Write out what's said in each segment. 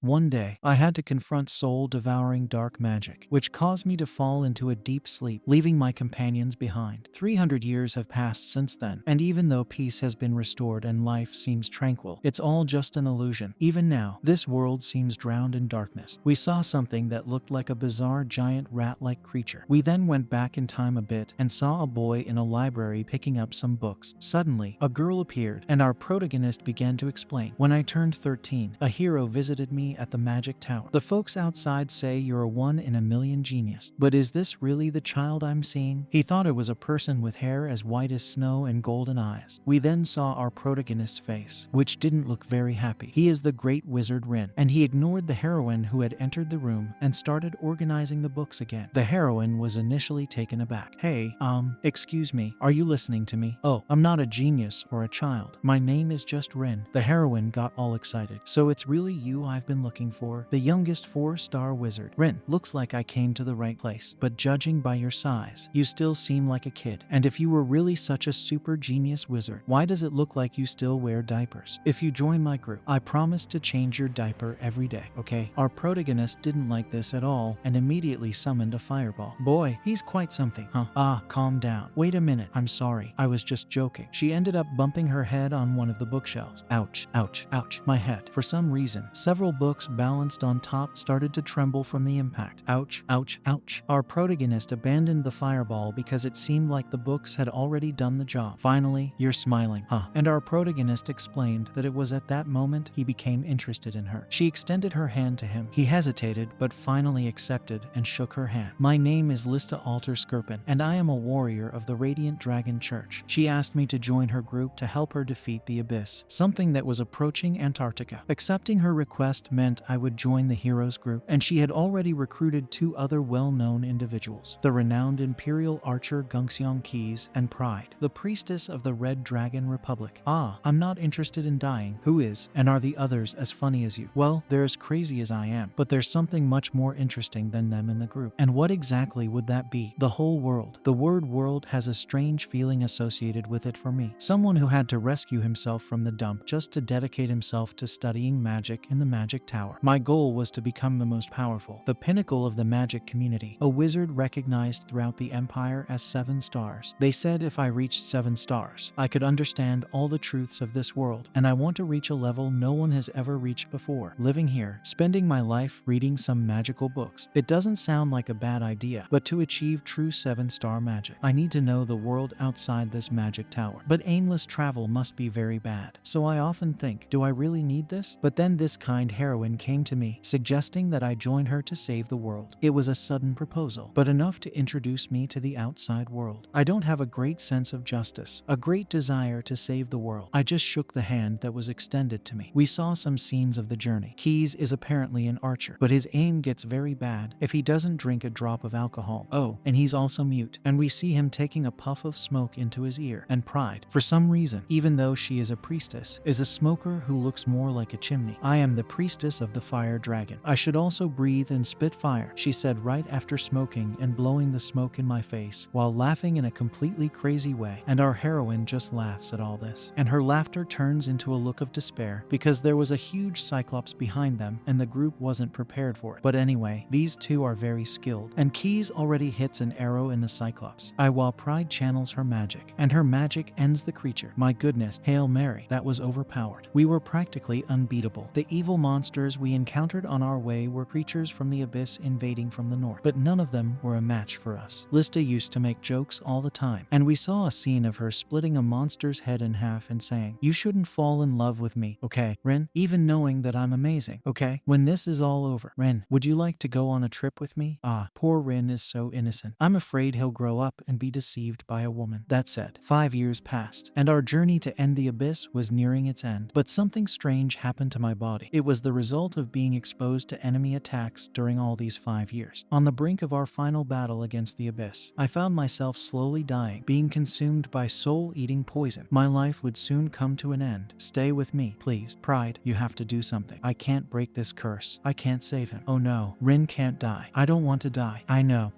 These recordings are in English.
One day, I had to confront soul-devouring dark magic, which caused me to fall into a deep sleep, leaving my companions behind. 300 years have passed since then, and even though peace has been restored and life seems tranquil, it's all just an illusion. Even now, this world seems drowned in darkness. We saw something that looked like a bizarre giant rat-like creature. We then went back in time a bit and saw a boy in a library picking up some books. Suddenly, a girl appeared, and our protagonist began to explain. When I turned 13, a hero visited me at the magic tower. The folks outside say you're a one-in-a-million genius. But is this really the child I'm seeing? He thought it was a person with hair as white as snow and golden eyes. We then saw our protagonist's face, which didn't look very happy. He is the great wizard Rin, and he ignored the heroine who had entered the room and started organizing the books again. The heroine was initially taken aback. Hey, excuse me, are you listening to me? Oh, I'm not a genius or a child. My name is just Rin. The heroine got all excited. So it's really you I've been looking for? The youngest 4-star wizard. Rin, looks like I came to the right place. But judging by your size, you still seem like a kid. And if you were really such a super genius wizard, why does it look like you still wear diapers? If you join my group, I promise to change your diaper every day, okay? Our protagonist didn't like this at all and immediately summoned a fireball. Boy, he's quite something, huh? Calm down. Wait a minute, I'm sorry. I was just joking. She ended up bumping her head on one of the bookshelves. Ouch, ouch, ouch. My head. For some reason, several books balanced on top started to tremble from the impact. Ouch, ouch, ouch. Our protagonist abandoned the fireball because it seemed like the books had already done the job. Finally, you're smiling, huh? And our protagonist explained that it was at that moment he became interested in her. She extended her hand to him. He hesitated, but finally accepted and shook her hand. My name is Lista Alter Skirpin, and I am a warrior of the Radiant Dragon Church. She asked me to join her group to help her defeat the abyss, something that was approaching Antarctica. Accepting her request meant I would join the heroes group, and she had already recruited 2 other well-known individuals, the renowned Imperial Archer Gungseong Keys and Pride, the priestess of the Red Dragon Republic. I'm not interested in dying. Who is? And are the others as funny as you? Well, they're as crazy as I am, but there's something much more interesting than them in the group. And what exactly would that be? The whole world. The word world has a strange feeling associated with it for me. Someone who had to rescue himself from the dump just to dedicate himself to studying magic in the magic tower. My goal was to become the most powerful, the pinnacle of the magic community, a wizard recognized throughout the empire as 7 stars. They said if I reached 7 stars, I could understand all the truths of this world, and I want to reach a level no one has ever reached before. Living here, spending my life reading some magical books. It doesn't sound like a bad idea, but to achieve true 7-star magic, I need to know the world outside this magic tower. But aimless travel must be very bad. So I often think, do I really need this? But then this kind heroine came to me, suggesting that I join her to save the world. It was a sudden proposal, but enough to introduce me to the outside world. I don't have a great sense of justice, a great desire to save the world. I just shook the hand that was extended to me. We saw some scenes of the journey. Keys is apparently an archer, but his aim gets very bad if he doesn't drink a drop of alcohol. Oh, and he's also mute, and we see him taking a puff of smoke into his ear. And Pride, for some reason, even though she is a priestess, is a smoker who looks more like a chimney. I am the priestess of the fire dragon. I should also breathe and spit fire, she said right after smoking and blowing the smoke in my face while laughing in a completely crazy way. And our heroine just laughs at all this. And her laughter turns into a look of despair because there was a huge cyclops behind them and the group wasn't prepared for it. But anyway, these 2 are very skilled, and Keys already hits an arrow in the cyclops. While Pride channels her magic, and her magic ends the creature. My goodness, Hail Mary, that was overpowered. We were practically unbeatable. The evil monsters we encountered on our way were creatures from the abyss invading from the north, but none of them were a match for us. Lista used to make jokes all the time, and we saw a scene of her splitting a monster's head in half and saying, "You shouldn't fall in love with me, okay, Rin? Even knowing that I'm amazing, okay? When this is all over, Rin, would you like to go on a trip with me?" Poor Rin is so innocent. I'm afraid he'll grow up and be deceived by a woman. That said, 5 years passed, and our journey to end the abyss was nearing its end. But something strange happened to my body. It was the result of being exposed to enemy attacks during all these 5 years. On the brink of our final battle against the abyss, I found myself slowly dying, being consumed by soul-eating poison. My life would soon come to an end. Stay with me, please. Pride, you have to do something. I can't break this curse. I can't save him. Oh no, Rin can't die. I don't want to die. I know.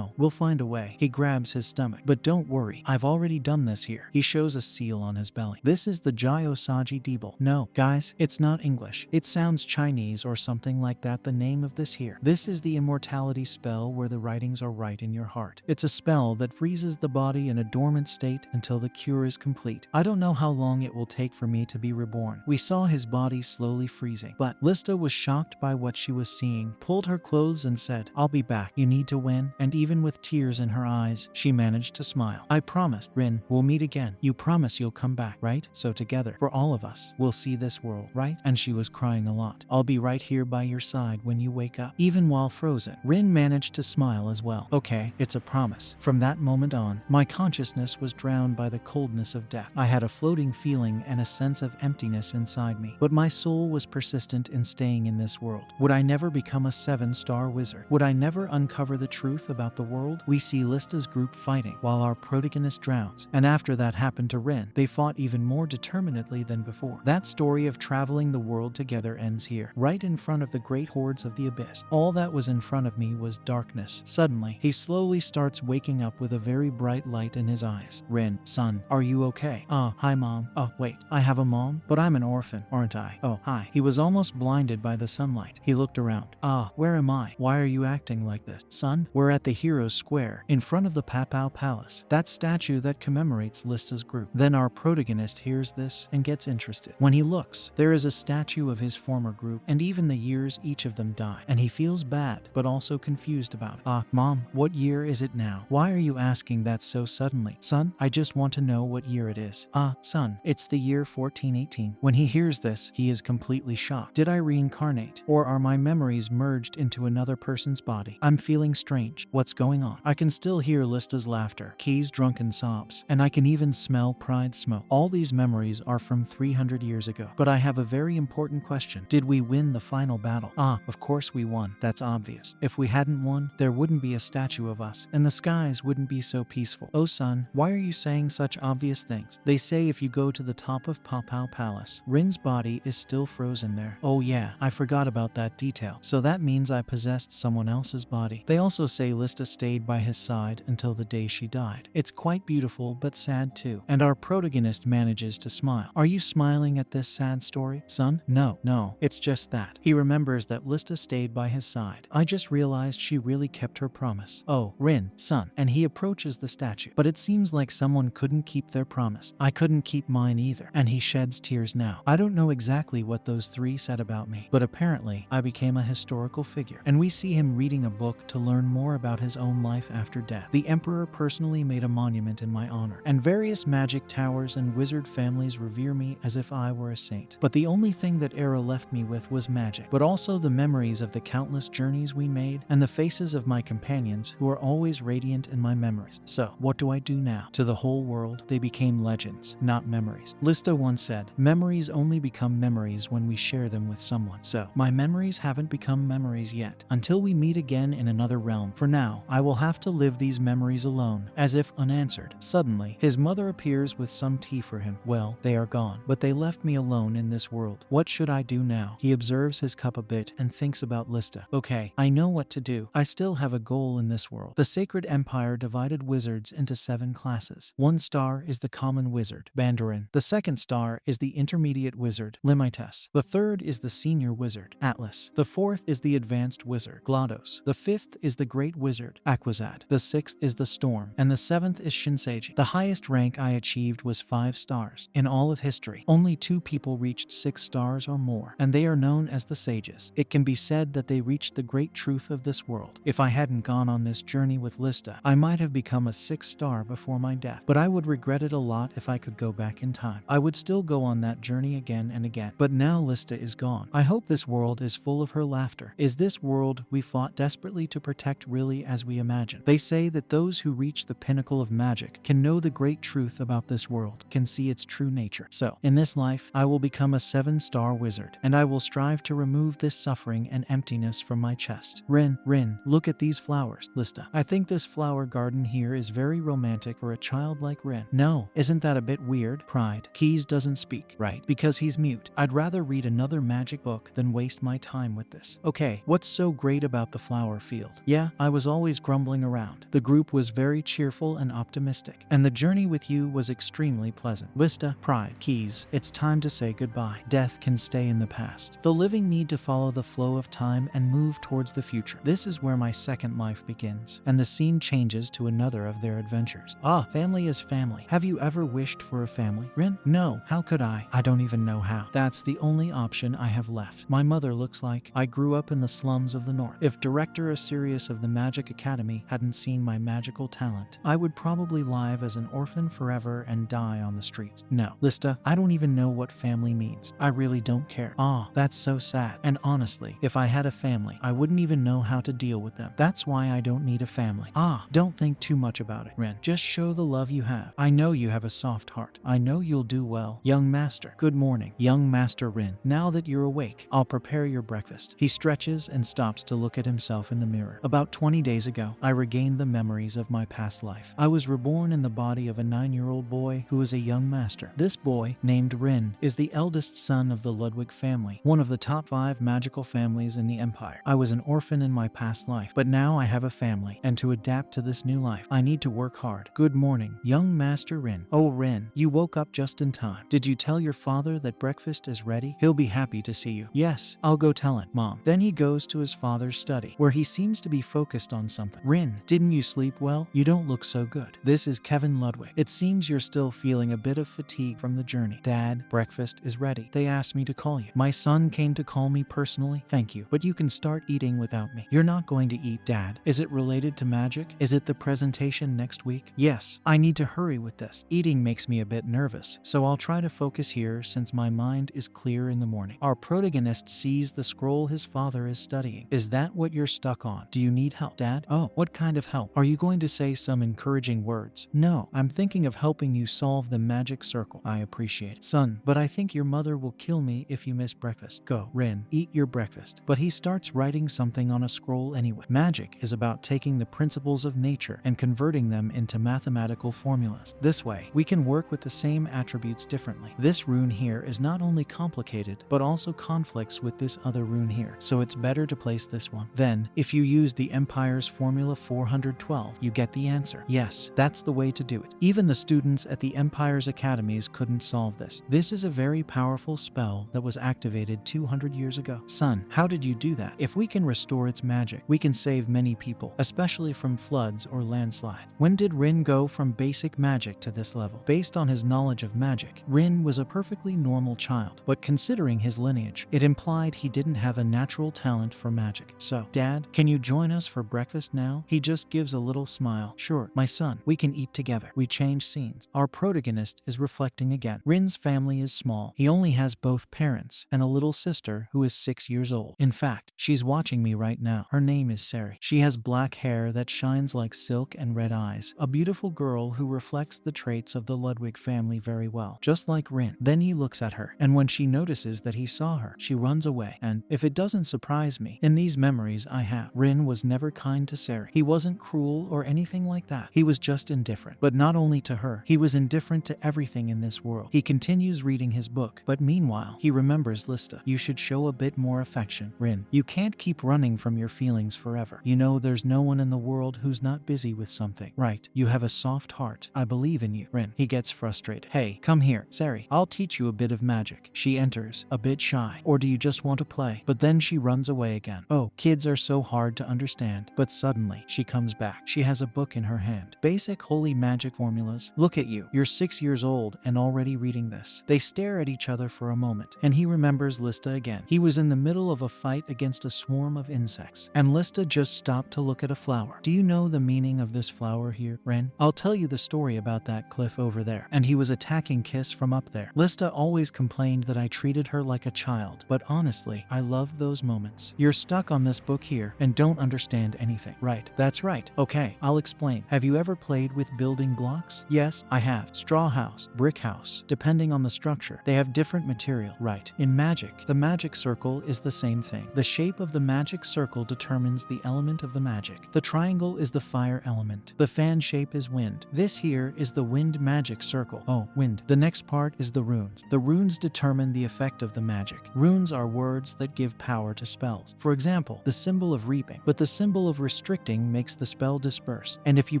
We'll find a way. He grabs his stomach. But don't worry, I've already done this here. He shows a seal on his belly. This is the Jiosaji Deeble. No, guys, it's not English. It sounds Chinese. Chinese or something like that the name of this here. This is the immortality spell where the writings are right in your heart. It's a spell that freezes the body in a dormant state until the cure is complete. I don't know how long it will take for me to be reborn. We saw his body slowly freezing, but Lista was shocked by what she was seeing, pulled her clothes and said, "I'll be back. You need to win." And even with tears in her eyes, she managed to smile. "I promised, Rin, we'll meet again. You promise you'll come back, right? So together, for all of us, we'll see this world, right?" And she was crying a lot. "I'll be right here by your side when you wake up." Even while frozen, Rin managed to smile as well. "Okay, it's a promise." From that moment on, my consciousness was drowned by the coldness of death. I had a floating feeling and a sense of emptiness inside me, but my soul was persistent in staying in this world. Would I never become a 7-star wizard? Would I never uncover the truth about the world? We see Lista's group fighting while our protagonist drowns, and after that happened to Rin, they fought even more determinedly than before. That story of traveling the world together ends here, right in front of the great hordes of the abyss. All that was in front of me was darkness. Suddenly, he slowly starts waking up with a very bright light in his eyes. "Rin, son, are you okay?" Hi mom. Oh, wait, I have a mom? But I'm an orphan, aren't I? Oh, hi." He was almost blinded by the sunlight. He looked around. Where am I? Why are you acting like this? "Son, we're at the Heroes Square, in front of the Papao Palace. That statue that commemorates Lista's group." Then our protagonist hears this and gets interested. When he looks, there is a statue of his former group, and even the years each of them died. And he feels bad, but also confused about it. Mom, what year is it now? Why are you asking that so suddenly?" "Son, I just want to know what year it is." Son, it's the year 1418. When he hears this, he is completely shocked. Did I reincarnate? Or are my memories merged into another person's body? I'm feeling strange. What's going on? I can still hear Lista's laughter, Key's drunken sobs, and I can even smell Pride's smoke. All these memories are from 300 years ago. But I have a very important question. Did we win the final battle? Of course we won. That's obvious. If we hadn't won, there wouldn't be a statue of us, and the skies wouldn't be so peaceful. Oh son, why are you saying such obvious things? They say if you go to the top of Papao Palace, Rin's body is still frozen there. Oh yeah, I forgot about that detail. So that means I possessed someone else's body. They also say Lista stayed by his side until the day she died. It's quite beautiful but sad too. And our protagonist manages to smile. Are you smiling at this sad story, son? No, it's just that. He remembers that Lista stayed by his side. I just realized she really kept her promise. Oh, Rin, son. And he approaches the statue. But it seems like someone couldn't keep their promise. I couldn't keep mine either. And he sheds tears now. I don't know exactly what those three said about me, but apparently I became a historical figure. And we see him reading a book to learn more about his own life after death. The emperor personally made a monument in my honor, and various magic towers and wizard families revere me as if I were a saint. But the only thing that era left me with was magic, but also the memories of the countless journeys we made and the faces of my companions who are always radiant in my memories. So, what do I do now? To the whole world, they became legends, not memories. Lista once said, "Memories only become memories when we share them with someone." So, my memories haven't become memories yet. Until we meet again in another realm. For now, I will have to live these memories alone, as if unanswered. Suddenly, his mother appears with some tea for him. Well, they are gone, but they left me alone in this world. What should I do now? He observes his cup a bit and thinks about Lista. Okay, I know what to do. I still have a goal in this world. The Sacred Empire divided wizards into 7 classes. 1 star is the common wizard, Bandarin. The 2nd star is the intermediate wizard, Limites. The 3rd is the senior wizard, Atlas. The 4th is the advanced wizard, GLaDOS. The 5th is the great wizard, Aquazad. The 6th is the storm, and the 7th is Shinseiji. The highest rank I achieved was 5 stars. In all of history, only 2 people reached 6 stars or more, and they are known as the sages. It can be said that they reached the great truth of this world. If I hadn't gone on this journey with Lista, I might have become a 6 star before my death, but I would regret it a lot if I could go back in time. I would still go on that journey again and again, but now Lista is gone. I hope this world is full of her laughter. Is this world we fought desperately to protect really as we imagine? They say that those who reach the pinnacle of magic can know the great truth about this world, can see its true nature. So, in this life, I will become a 7-star wizard, and I will strive to remove this suffering and emptiness from my chest. Rin, look at these flowers, Lista. I think this flower garden here is very romantic for a child like Rin. No, isn't that a bit weird? Pride. Keys doesn't speak, right? Because he's mute. I'd rather read another magic book than waste my time with this. Okay, what's so great about the flower field? Yeah, I was always grumbling around. The group was very cheerful and optimistic, and the journey with you was extremely pleasant. Lista, Pride, Keys, it's time to say goodbye. Death can stay in the past. past. The living need to follow the flow of time and move towards the future. This is where my second life begins, and the scene changes to another of their adventures. Family is family. Have you ever wished for a family, Rin? No, how could I? I don't even know how. That's the only option I have left. My mother looks like I grew up in the slums of the north. If director Asurius of the Magic Academy hadn't seen my magical talent, I would probably live as an orphan forever and die on the streets. No, Lista, I don't even know what family means. I really don't care. That's so sad. And honestly, if I had a family, I wouldn't even know how to deal with them. That's why I don't need a family. Don't think too much about it, Ren. Just show the love you have. I know you have a soft heart. I know you'll do well. Young master. Good morning, young master Rin. Now that you're awake, I'll prepare your breakfast. He stretches and stops to look at himself in the mirror. About 20 days ago, I regained the memories of my past life. I was reborn in the body of a 9-year-old boy who is a young master. This boy, named Rin, is the eldest son of the Ludwig family, one of the top 5 magical families in the empire. I was an orphan in my past life, but now I have a family, and to adapt to this new life, I need to work hard. Good morning, young master Rin. Oh, Rin, you woke up just in time. Did you tell your father that breakfast is ready? He'll be happy to see you. Yes, I'll go tell him, Mom. Then he goes to his father's study, where he seems to be focused on something. Rin, didn't you sleep well? You don't look so good. This is Kevin Ludwig. It seems you're still feeling a bit of fatigue from the journey. Dad, breakfast is ready. They asked me to call you. My son came to call me personally. Thank you, but you can start eating without me. You're not going to eat, Dad. Is it related to magic? Is it the presentation next week? Yes, I need to hurry with this. Eating makes me a bit nervous, so I'll try to focus here since my mind is clear in the morning. Our protagonist sees the scroll his father is studying. Is that what you're stuck on? Do you need help, Dad? Oh, what kind of help? Are you going to say some encouraging words? No, I'm thinking of helping you solve the magic circle. I appreciate it. Son, but I think your mother will kill me if you miss breakfast. Go, Rin, eat your breakfast. But he starts writing something on a scroll anyway. Magic is about taking the principles of nature and converting them into mathematical formulas. This way, we can work with the same attributes differently. This rune here is not only complicated, but also conflicts with this other rune here, so it's better to place this one. Then, if you use the Empire's Formula 412, you get the answer. Yes, that's the way to do it. Even the students at the Empire's academies couldn't solve this. This is a very powerful spell that was activated 200 years ago. Son, how did you do that? If we can restore its magic, we can save many people, especially from floods or landslides. When did Rin go from basic magic to this level? Based on his knowledge of magic, Rin was a perfectly normal child, but considering his lineage, it implied he didn't have a natural talent for magic. So, Dad, can you join us for breakfast now? He just gives a little smile. Sure, my son, we can eat together. We change scenes. Our protagonist is reflecting again. Rin's family is small. He only has both parents and a little sister who is 6 years old. In fact, she's watching me right now. Her name is Sari. She has black hair that shines like silk and red eyes. A beautiful girl who reflects the traits of the Ludwig family very well, just like Rin. Then he looks at her, and when she notices that he saw her, she runs away. And if it doesn't surprise me, in these memories I have, Rin was never kind to Sari. He wasn't cruel or anything like that. He was just indifferent. But not only to her, he was indifferent to everything in this world. He continues reading his book, but meanwhile, he remembers Lista. You should show a bit more affection, Rin. You can't keep running from your feelings forever. You know there's no one in the world who's not busy with something. Right, you have a soft heart. I believe in you, Rin. He gets frustrated. Hey, come here, Sari. I'll teach you a bit of magic. She enters, a bit shy. Or do you just want to play? But then she runs away again. Oh, kids are so hard to understand. But suddenly, she comes back. She has a book in her hand. Basic holy magic formulas. Look at you. You're 6 years old and already reading this. They stare at each other for a moment, and he remembers Lista again. He was in the middle of a fight against a swarm of insects, and Lista just stopped to look at a flower. Do you know the meaning of this flower here, Ren? I'll tell you the story about that cliff over there. And he was attacking Kiss from up there. Lista always complained that I treated her like a child, but honestly, I loved those moments. You're stuck on this book here and don't understand anything. Right, that's right. Okay, I'll explain. Have you ever played with building blocks? Yes, I have. Straw house, brick house. Depending on the structure, they have different material. Right. In magic, the magic circle is the same thing. The shape of the magic circle determines the element of the magic. The triangle is the fire element. The fan shape is wind. This here is the wind magic circle. Oh, wind. The next part is the runes. The runes determine the effect of the magic. Runes are words that give power to spells. For example, the symbol of reaping, but the symbol of restricting makes the spell disperse. And if you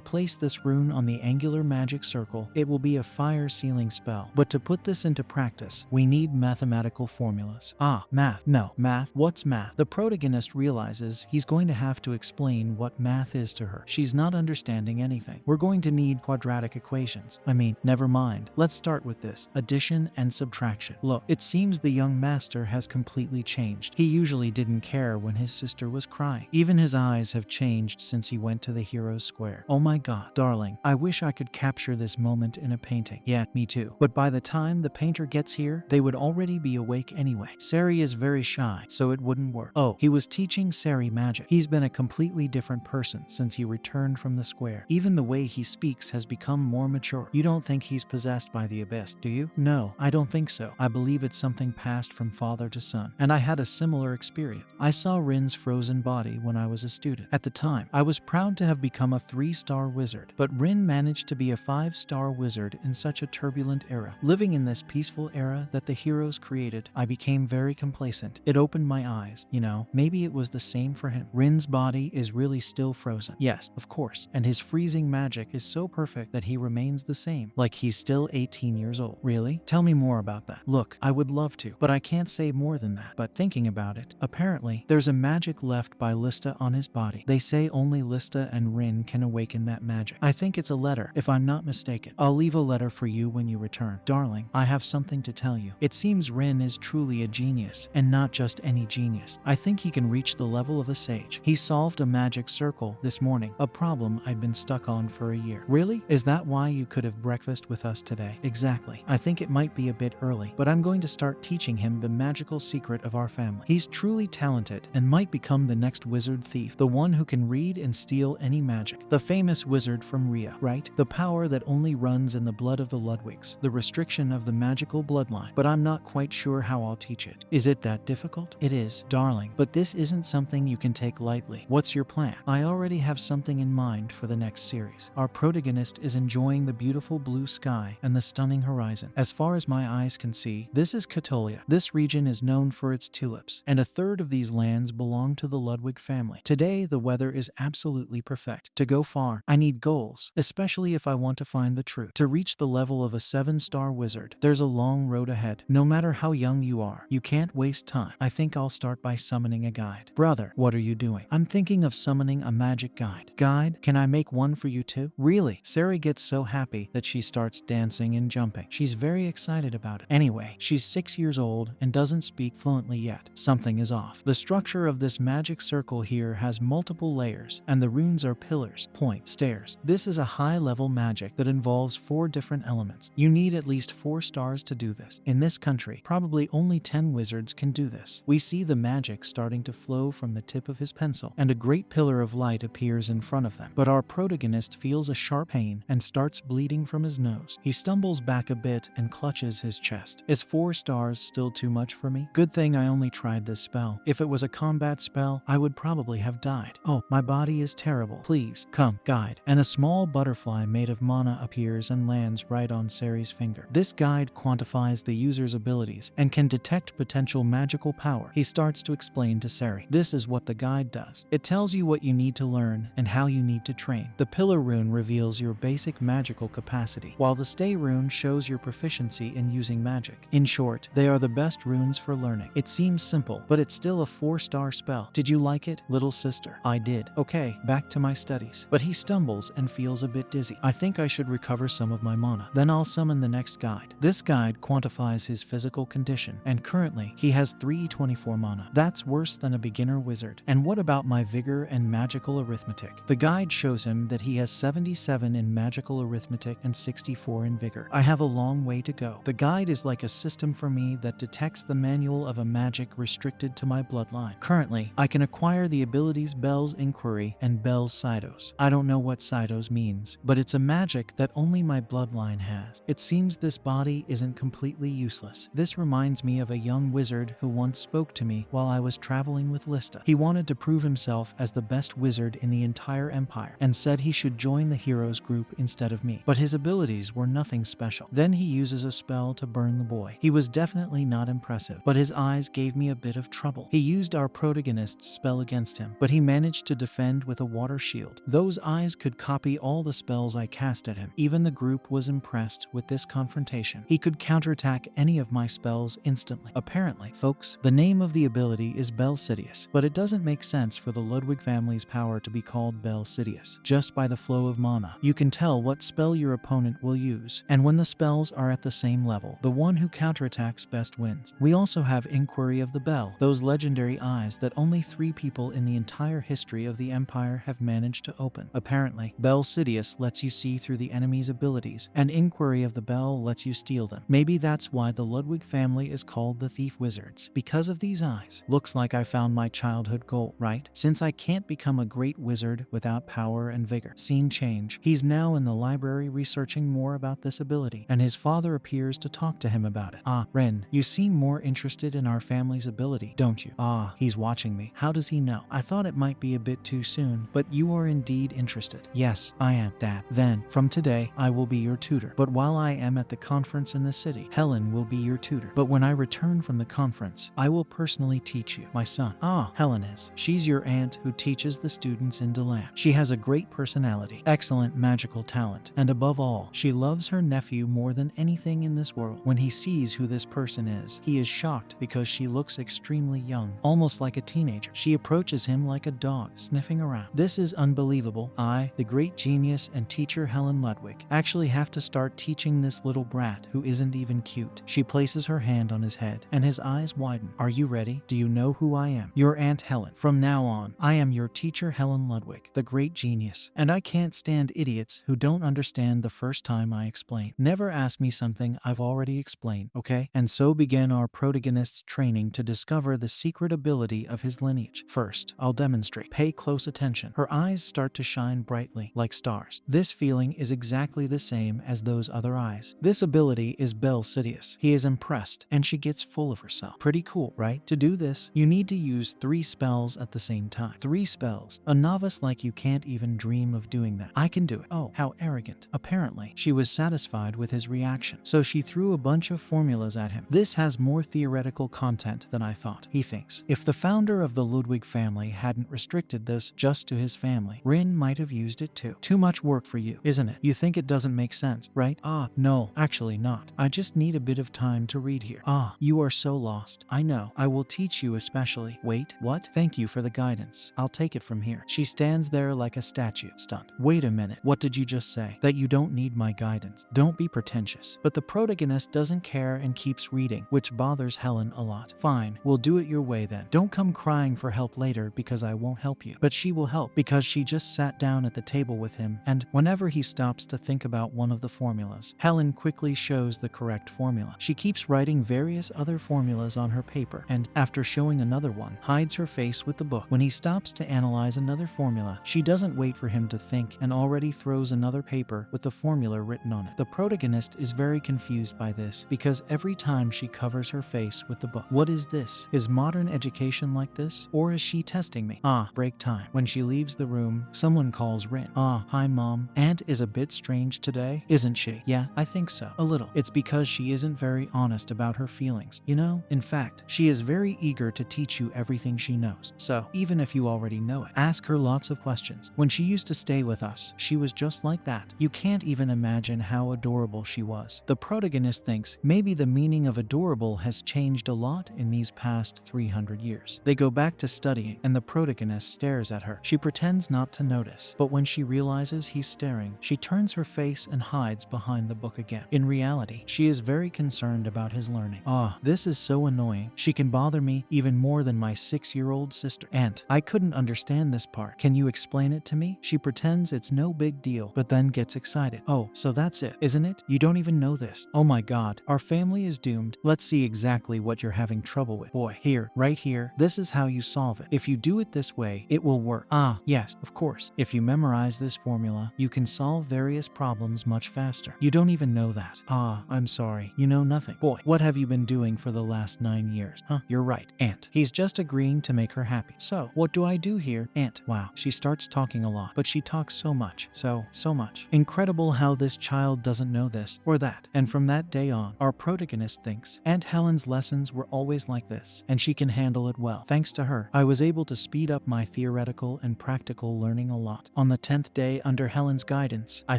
place this rune on the angular magic circle, it will be a fire sealing spell. But to put this into practice, we need mathematical formulas. class. Ah, math. No, math? What's math? The protagonist realizes he's going to have to explain what math is to her. She's not understanding anything. We're going to need quadratic equations. Never mind. Let's start with this. Addition and subtraction. Look, it seems the young master has completely changed. He usually didn't care when his sister was crying. Even his eyes have changed since he went to the hero's square. Oh my god, darling, I wish I could capture this moment in a painting. Yeah, me too. But by the time the painter gets here, they would already be awake anyway. Sari is very shy, so it wouldn't work. Oh, he was teaching Sari magic. He's been a completely different person since he returned from the square. Even the way he speaks has become more mature. You don't think he's possessed by the abyss, do you? No, I don't think so. I believe it's something passed from father to son. And I had a similar experience. I saw Rin's frozen body when I was a student. At the time, I was proud to have become a 3-star wizard, but Rin managed to be a 5-star wizard in such a turbulent era. Living in this peaceful era that the heroes created, I became very complacent. It opened my eyes. Maybe it was the same for him. Rin's body is really still frozen. Yes, of course. And his freezing magic is so perfect that he remains the same, like he's still 18 years old. Really? Tell me more about that. Look, I would love to, but I can't say more than that. But thinking about it, apparently, there's a magic left by Lista on his body. They say only Lista and Rin can awaken that magic. I think it's a letter, if I'm not mistaken. I'll leave a letter for you when you return. Darling, I have something to tell you. It seems Rin is truly a genius, and not just any genius. I think he can reach the level of a sage. He solved a magic circle this morning, a problem I'd been stuck on for a year. Really? Is that why you could have breakfast with us today? Exactly. I think it might be a bit early, but I'm going to start teaching him the magical secret of our family. He's truly talented and might become the next wizard thief, the one who can read and steal any magic. The famous wizard from Rhea, right? The power that only runs in the blood of the Ludwigs, the restriction of the magical bloodline. But I'm not quite sure how I'll teach it. Is it that difficult? It is, darling, but this isn't something you can take lightly. What's your plan? I already have something in mind for the next series. Our protagonist is enjoying the beautiful blue sky and the stunning horizon. As far as my eyes can see, this is Catolia. This region is known for its tulips, and a third of these lands belong to the Ludwig family. Today, the weather is absolutely perfect. To go far, I need goals, especially if I want to find the truth. To reach the level of a 7-star wizard, there's a long road ahead. No matter how young you are, you can't waste time. I think I'll start by summoning a guide. Brother, what are you doing? I'm thinking of summoning a magic guide. Guide? Can I make one for you too? Really? Sari gets so happy that she starts dancing and jumping. She's very excited about it. Anyway, she's 6 years old and doesn't speak fluently yet. Something is off. The structure of this magic circle here has multiple layers, and the runes are pillars, point, stairs. This is a high-level magic that involves 4 different elements. You need at least 4 stars to do this. In this country, probably only 10 wizards can do this. We see the magic starting to flow from the tip of his pencil, and a great pillar of light appears in front of them. But our protagonist feels a sharp pain and starts bleeding from his nose. He stumbles back a bit and clutches his chest. Is 4 stars still too much for me? Good thing I only tried this spell. If it was a combat spell, I would probably have died. Oh, my body is terrible. Please, come, guide. And a small butterfly made of mana appears and lands right on Sari's finger. This guide quantifies the user's abilities and can detect potential magical power. He starts to explain to Sari. This is what the guide does. It tells you what you need to learn and how you need to train. The pillar rune reveals your basic magical capacity, while the stay rune shows your proficiency in using magic. In short, they are the best runes for learning. It seems simple, but it's still a 4-star spell. Did you like it, little sister? I did. Okay, back to my studies. But he stumbles and feels a bit dizzy. I think I should recover some of my mana. Then I'll summon the next guide. This guide quantifies his physical condition, and currently, he has 324 mana. That's worse than a beginner wizard. And what about my vigor and magical arithmetic? The guide shows him that he has 77 in magical arithmetic and 64 in vigor. I have a long way to go. The guide is like a system for me that detects the manual of a magic restricted to my bloodline. Currently, I can acquire the abilities Bell's Inquiry and Bell's Cytos. I don't know what Cytos means, but it's a magic that only my bloodline has. It seems this body isn't completely useless. This reminds me of a young wizard who once spoke to me while I was traveling with Lista. He wanted to prove himself as the best wizard in the entire empire and said he should join the heroes group instead of me. But his abilities were nothing special. Then he uses a spell to burn the boy. He was definitely not impressive, but his eyes gave me a bit of trouble. He used our protagonist's spell against him, but he managed to defend with a water shield. Those eyes could copy all the spells I cast at him. Even the group was impressed with this confrontation. He could counterattack any of my spells instantly. Apparently, folks, the name of the ability is Belsidious, but it doesn't make sense for the Ludwig family's power to be called Belsidious. Just by the flow of mana, you can tell what spell your opponent will use, and when the spells are at the same level, the one who counterattacks best wins. We also have Inquiry of the Bell, those legendary eyes that only 3 people in the entire history of the Empire have managed to open. Apparently, Belsidious lets you see through the enemy's abilities, and Inquiry of the Bell lets you steal them. Maybe that's why the Ludwig family is called the Thief Wizards, because of these eyes. Looks like I found my childhood goal, right? Since I can't become a great wizard without power and vigor. Scene change. He's now in the library researching more about this ability, and his father appears to talk to him about it. Ah, Ren, you seem more interested in our family's ability, don't you? Ah, he's watching me. How does he know? I thought it might be a bit too soon, but you are indeed interested. Yes, I am, Dad. Then, from today, I will be your tutor. But while I am at the conference in the city, Helen will be your tutor. But when I return from the conference, I will personally teach you, my son. Ah, Helen is. She's your aunt who teaches the students in Deland. She has a great personality, excellent magical talent, and above all, she loves her nephew more than anything in this world. When he sees who this person is, he is shocked because she looks extremely young, almost like a teenager. She approaches him like a dog, sniffing around. This is unbelievable. I, the great genius and teacher Helen Ludwig, actually have to start teaching this little brat who isn't even cute. She places her hand on his head, and his eyes widen. Are you ready? Do you know who I am? Your Aunt Helen. From now on, I am your teacher Helen Ludwig, the great genius. And I can't stand idiots who don't understand the first time I explain. Never ask me something I've already explained, okay? And so began our protagonist's training to discover the secret ability of his lineage. First, I'll demonstrate. Pay close attention. Her eyes start to shine brightly, like stars. This feeling is exactly the same as those other eyes. This ability is Belsidious. He is impressed, and she gets full of herself. Pretty cool, right? To do this, you need to use 3 spells at the same time. 3 spells. A novice like you can't even dream of doing that. I can do it. Oh, how arrogant. Apparently, she was satisfied with his reaction, so she threw a bunch of formulas at him. This has more theoretical content than I thought, he thinks. If the founder of the Ludwig family hadn't restricted this just to his family, Rin might have used it too. Too much work for you, isn't it? You think it doesn't make sense, right? Ah, no, actually not. I just need a bit of time to read here. Ah, you are so lost. I know. I will teach you especially. Wait, what? Thank you for the guidance. I'll take it from here. She stands there like a statue, stunned. Wait a minute. What did you just say? That you don't need my guidance. Don't be pretentious. But the protagonist doesn't care and keeps reading, which bothers Helen a lot. Fine, we'll do it your way then. Don't come crying for help later because I won't help you. But she will help because she just sat down at the table with him, and whenever he stops to think about one of the formulas, Helen quickly shows the correct formula. She keeps writing various other formulas on her paper, and after showing another one, hides her face with the book. When he stops to analyze another formula, she doesn't wait for him to think and already throws another paper with the formula written on it. The protagonist is very confused by this because every time she covers her face with the book. What is this? Is modern education like this? Or is she testing me? Ah, break time. When she leaves the room, someone calls Rin. Ah, hi mom. Aunt is a bit strange today, isn't she? Yeah, I think so. A little. It's because she isn't very honest about her feelings. You know, in fact, she is very eager to teach you everything she knows. So, even if you already know it, ask her lots of questions. When she used to stay with us, she was just like that. You can't even imagine how adorable she was. The protagonist thinks maybe the meaning of adorable has changed a lot in these past 300 years. They go back to studying, and the protagonist stares at her. She pretends not to notice, but when she realizes he's staring, she turns her face and hides behind the book again. In reality, she is very concerned about his learning. Ah, this is so annoying. She can bother me even more than my 6-year-old sister. Aunt, I couldn't understand this part. Can you explain it to me? She pretends it's no big deal, but then gets excited. Oh, so that's it, isn't it? You don't even know this. Oh my god, our family is doomed. Let's see exactly what you're having trouble with. Boy, here, right here, this is how you solve it. If you do it this way, it will work. Ah, yes, of course. If you memorize this formula, you can solve various problems much faster. You don't even know that. Ah, I'm sorry. You know nothing. Boy, what have you been doing for the last 9 years? Huh, you're right, Aunt. He's just agreeing to make her happy. So, what do I do here, Aunt? Wow, she starts talking a lot, but she talks so much. So much. Incredible how this child doesn't know this or that. And from that day on, our protagonist thinks Aunt Helen's lessons were always like this, and she can handle it well. Thanks to her, I was able to speed up my theoretical and practical learning a lot. On the 10th day under Helen's guidance, I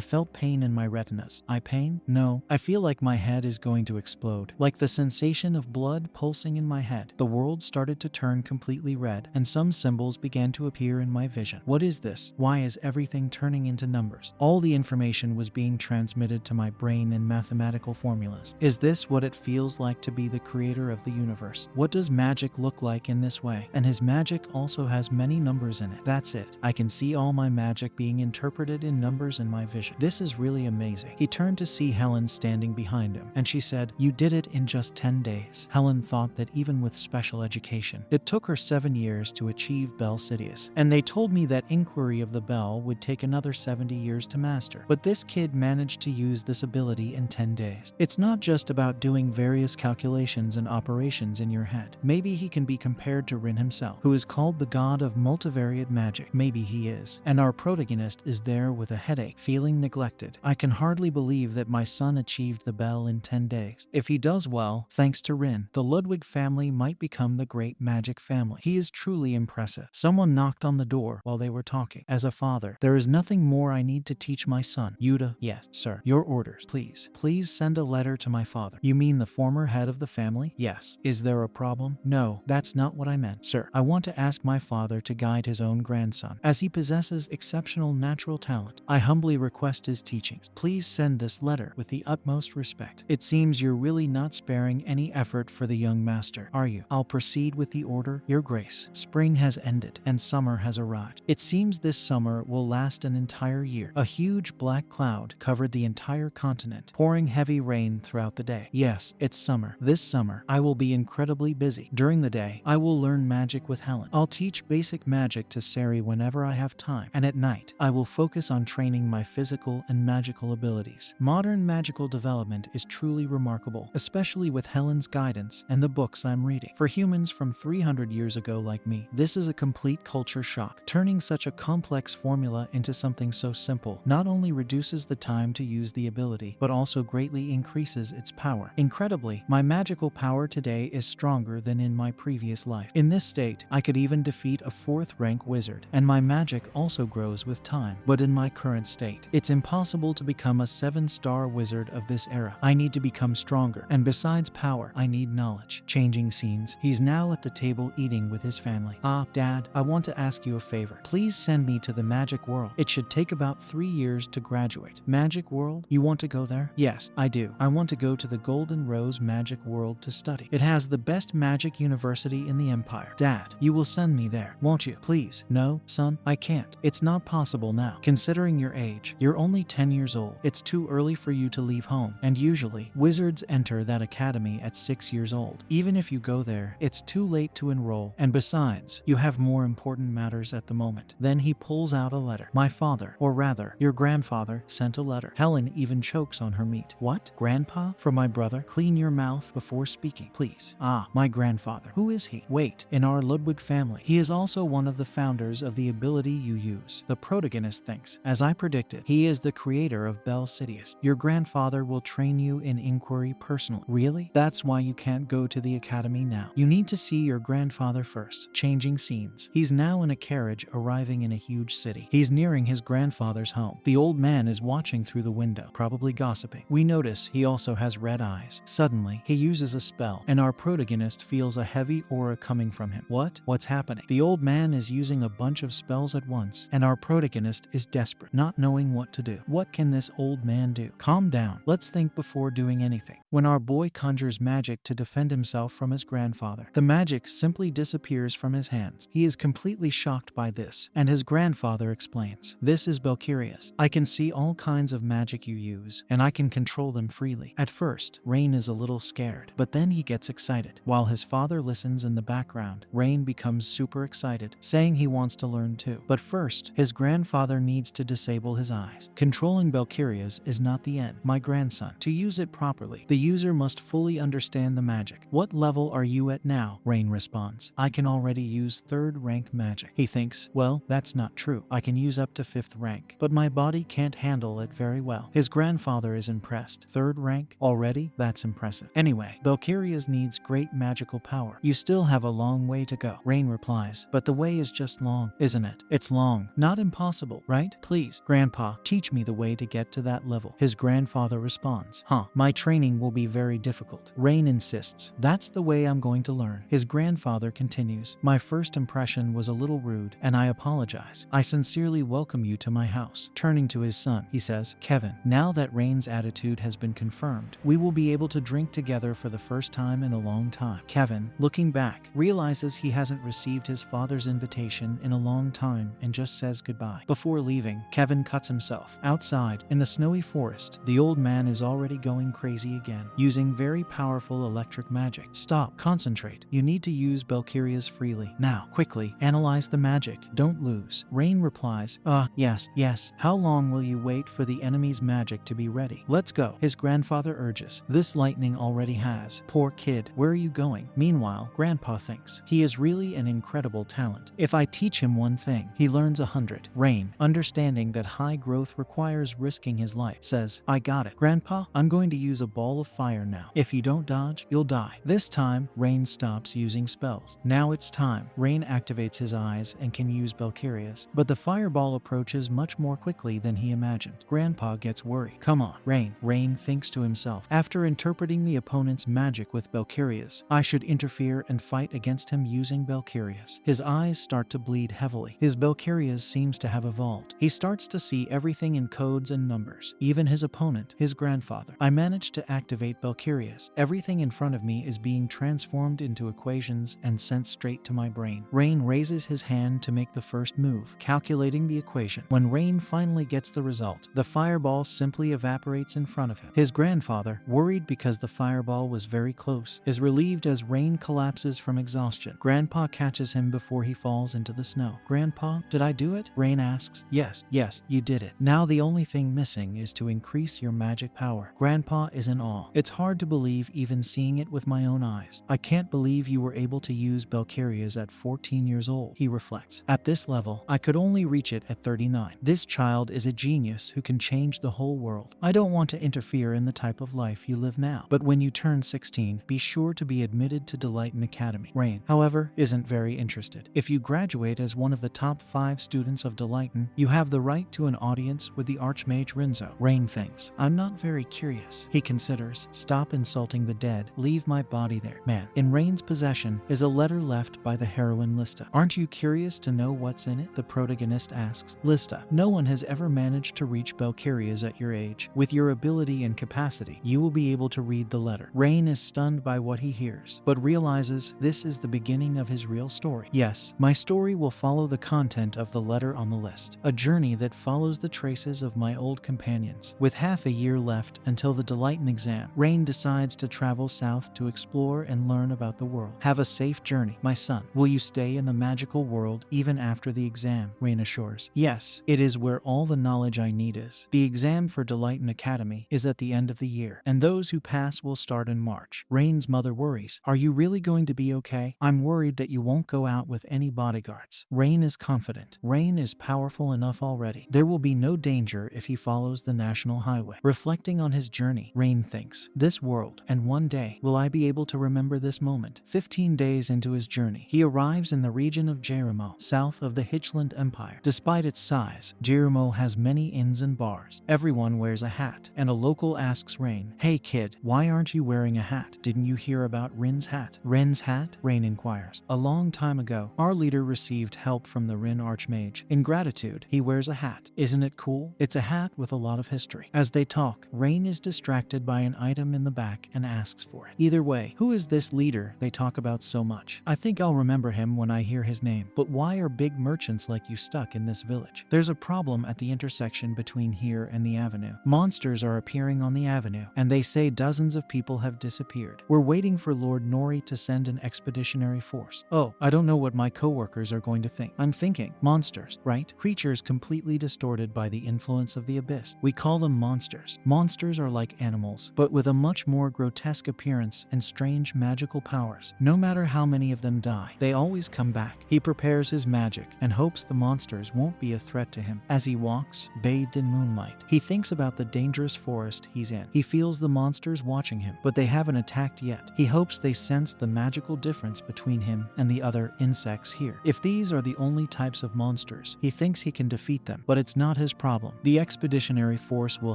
felt pain in my retinas. Pain? No. I feel like my head is going to explode. Like the sensation sensation of blood pulsing in my head. The world started to turn completely red, and some symbols began to appear in my vision. What is this? Why is everything turning into numbers? All the information was being transmitted to my brain in mathematical formulas. Is this what it feels like to be the creator of the universe? What does magic look like in this way? And his magic also has many numbers in it. That's it. I can see all my magic being interpreted in numbers in my vision. This is really amazing. He turned to see Helen standing behind him, and she said, "You did it in just 10 days. Helen thought that even with special education, it took her 7 years to achieve Bell Sidious. And they told me that inquiry of the bell would take another 70 years to master. But this kid managed to use this ability in 10 days. It's not just about doing various calculations and operations in your head. Maybe he can be compared to Rin himself, who is called the god of multivariate magic. Maybe he is. And our protagonist is there with a headache, feeling neglected. I can hardly believe that my son achieved the bell in 10 days. If he does well, thanks to Rin, the Ludwig family might become the great magic family. He is truly impressive." Someone knocked on the door while they were talking. "As a father, there is nothing more I need to teach my son." Yuta: "Yes, sir. Your orders, please. Please send a letter to my father." "You mean the former head of the family?" "Yes. Is there a problem?" "No, that's not what I meant, sir. I want to ask my father to guide his own grandson, as he possesses exceptional natural talent. I humbly request his teachings. Please send this letter with the utmost respect." "It seems you're really not sparing any effort for the young master, are you?" "I'll proceed with the order, Your Grace. Spring has ended, and summer has arrived. It seems this summer will last an entire year." A huge black cloud covered the entire continent, pouring heavy rain throughout the day. "Yes, it's summer. This summer, I will be incredibly busy. During the day, I will learn magic with Helen. I'll teach basic magic to Sari whenever I have time. And at night, I will focus on training my physical and magical abilities." Modern magical development is truly remarkable, especially with Helen's guidance and the books I'm reading. For humans from 300 years ago like me, this is a complete culture shock. Turning such a complex formula into something so simple not only reduces the time to use the ability, but also greatly increases its power. Incredibly, my magical power today is stronger than in my previous life. In this state, I could even defeat a 4th rank wizard, and my magic also grows with time. But in my current state, it's impossible to become a 7-star wizard of this era. I need to become stronger, and besides power, I need knowledge. Changing scenes, he's now at the table eating with his family. "Ah, Dad, I want to ask you a favor. Please send me to the magic world. It should take about 3 years to graduate." "Magic world? You want to go there?" "Yes, I do. I want to go to the Golden Rose Magic World to study. It has the best magic university in the Empire." "Dad, you will send me there, won't you? Please." "No, son, I can't. It's not possible now. Considering your age, you're only 10 years old. It's too early for you to leave home, and usually, wizards enter that academy at 6 years old. Even if you go there, it's too late to enroll, and besides, you have more important matters at the moment." Then he pulls out a letter. "My father, or rather, your grandfather, sent a letter." Helen even chokes on her meat. "What? Grandpa? From my brother? Clean your mouth before speaking, please." "Ah, my grandfather. Who is he?" "Wait, in our Ludwig family. He is also one of the founders of the ability you use." The protagonist thinks, "As I predicted, he is the creator of Bell Sidious. Your grandfather will train you in inquiry personally." "Really? That's why you can't go to the academy now. You need to see your grandfather first." Changing scenes. He's now in a carriage arriving in a huge city. He's nearing his grandfather's home. The old man is watching through the window, probably gossiping. We notice he also has red eyes. Suddenly, he uses a spell, and our protagonist feels a heavy aura coming from him. What's happening? The old man is using a bunch of spells at once, and our protagonist is desperate, not knowing what to do. What can this old man do? Calm down. Let's think before doing anything. When our boy conjures magic to defend himself from his grandfather, the magic simply disappears from his hands. He is completely shocked by this, and his grandfather explains, "This is Belkiria's. I can see all kinds of magic you use, and I can control them freely." At first, Rain is a little scared, but then he gets excited. While his father listens in the background, Rain becomes super excited, saying he wants to learn too. But first, his grandfather needs to disable his eyes. Controlling Belkiria's is not the end, my grandson. To use it properly, the user must fully understand the magic. "What level are you at now?" Rain responds. "I can already use 3rd rank magic." He thinks, well, that's not true. I can use up to 5th rank, but my body can't handle it very well. His grandfather is impressed. 3rd rank? Already? That's impressive. Anyway, Belkiria's needs great magical power. You still have a long way to go. Rain replies, but the way is just long, isn't it? It's long, not impossible, right? Please, Grandpa, teach me the way to get to that level. His grandfather responds, my training will be very difficult. Rain insists, "That's the way I'm going to learn." His grandfather continues, "My first impression was a little rude, and I apologize. I sincerely welcome you to my house." Turning to his son, he says, "Kevin, now that Rain's attitude has been confirmed, we will be able to drink together for the first time in a long time." Kevin, looking back, realizes he hasn't received his father's invitation in a long time and just says goodbye. Before leaving, Kevin cuts himself. Outside, in the snowy forest, the old man is already going crazy again, using very powerful electric magic. "Stop, concentrate. You need to use Belkyria's freely. Now, quickly, analyze the magic. Don't lose." Rain replies, yes. How long will you wait for the enemy's magic to be ready? Let's go." His grandfather urges. "This lightning already has. Poor kid, where are you going?" Meanwhile, Grandpa thinks, he is really an incredible talent. If I teach him one thing, he learns 100. Rain, understanding that high growth requires risking his life, says, "I got it. Grandpa, I'm going to use a ball of fire now. If you don't dodge, you'll die." This time, Rain stops using spells. Now it's time. Rain activates his eyes and can use Belkyria's, but the fireball approaches much more quickly than he imagined. Grandpa gets worried. "Come on, Rain." Rain thinks to himself, after interpreting the opponent's magic with Belkyria's, I should interfere and fight against him using Belkyria's. His eyes start to bleed heavily. His Belkyria's seems to have evolved. He starts to see everything in codes and numbers, even his opponent, his grandfather. "I managed to activate Belkyria's. Everything in front of me is being transformed into equations and sent straight to my brain." Rain raises his hand to make the first move, calculating the equation. When Rain finally gets the result, the fireball simply evaporates in front of him. His grandfather, worried because the fireball was very close, is relieved as Rain collapses from exhaustion. Grandpa catches him before he falls into the snow. "Grandpa, did I do it?" Rain asks. Yes, you did it. Now the only thing missing is to increase your magic power." Grandpa is in awe. "It's hard to believe even seeing it with my own eyes. I can't believe you were able to use Belkyria's at 14 years old," he reflects. "At this level, I could only reach it at 39. This child is a genius who can change the whole world. I don't want to interfere in the type of life you live now, but when you turn 16, be sure to be admitted to Delighten Academy." Rain, however, isn't very interested. If you graduate as one of the top 5 students of Delighten, you have the right to an audience with the Archmage Rinzo. Rain thinks, "I'm not very curious." He considers, "Stop insulting the dead. Leave my body there." Man, in Rain's possession is a letter left by the heroine Lista. "Aren't you curious to know what's in it?" the protagonist asks. "Lista, no one has ever managed to reach Belkyria's at your age. With your ability and capacity, you will be able to read the letter." Rain is stunned by what he hears, but realizes this is the beginning of his real story. "Yes, my story will follow the content of the letter on the list. A journey that follows the traces of my old companions." With half a year left until the Delighten exam, Rain decides to travel south to explore and learn about the world. "Have a safe journey, my son. Will you stay in the magical world even after the exam?" Rain assures. "Yes, it is where all the knowledge I need is." The exam for Delighten Academy is at the end of the year, and those who pass will start in March. Rain's mother worries. "Are you really going to be okay? I'm worried that you won't go out with any bodyguards." Rain is confident. Rain is powerful enough already. There will be no danger if he follows the national highway. Reflecting on his journey, Rain thinks, "This world, and one day, will I be able to remember this moment?" 15 days into his journey, he arrives in the region of Jerumo, south of the Hitchland Empire. Despite its size, Jerumo has many inns and bars. Everyone wears a hat, and a local asks Rain, "Hey kid, why aren't you wearing a hat? Didn't you hear about Rin's hat?" "Rin's hat?" Rain inquires. "A long time ago, our leader received help from the Rin Archmage. In gratitude, he wears a hat. Isn't it cool? It's a hat with a lot of history." As they talk, Rain is distracted by an item in the back and asks for it. Either way, who is this leader they talk about so much? "I think I'll remember him when I hear his name. But why are big merchants like you stuck in this village?" "There's a problem at the intersection between here and the avenue. Monsters are appearing on the avenue, and they say dozens of people have disappeared. We're waiting for Lord Nori to send an expeditionary force." "Oh, I don't know what my coworkers are going to think." "I'm thinking, monsters, right? Creatures completely distorted by the influence of the abyss. We call them monsters. Monsters are like animals, but with a much more grotesque appearance and strange magical powers. No matter how many of them die, they always come back." He prepares his magic and hopes the monsters won't be a threat to him. As he walks, bathed in moonlight, he thinks about the dangerous forest he's in. He feels the monsters watching him, but they haven't attacked yet. He hopes they sense the magical difference between him and the other insects here. If these are the only types of monsters, he thinks he can defeat them, but it's not his problem. The expeditionary force will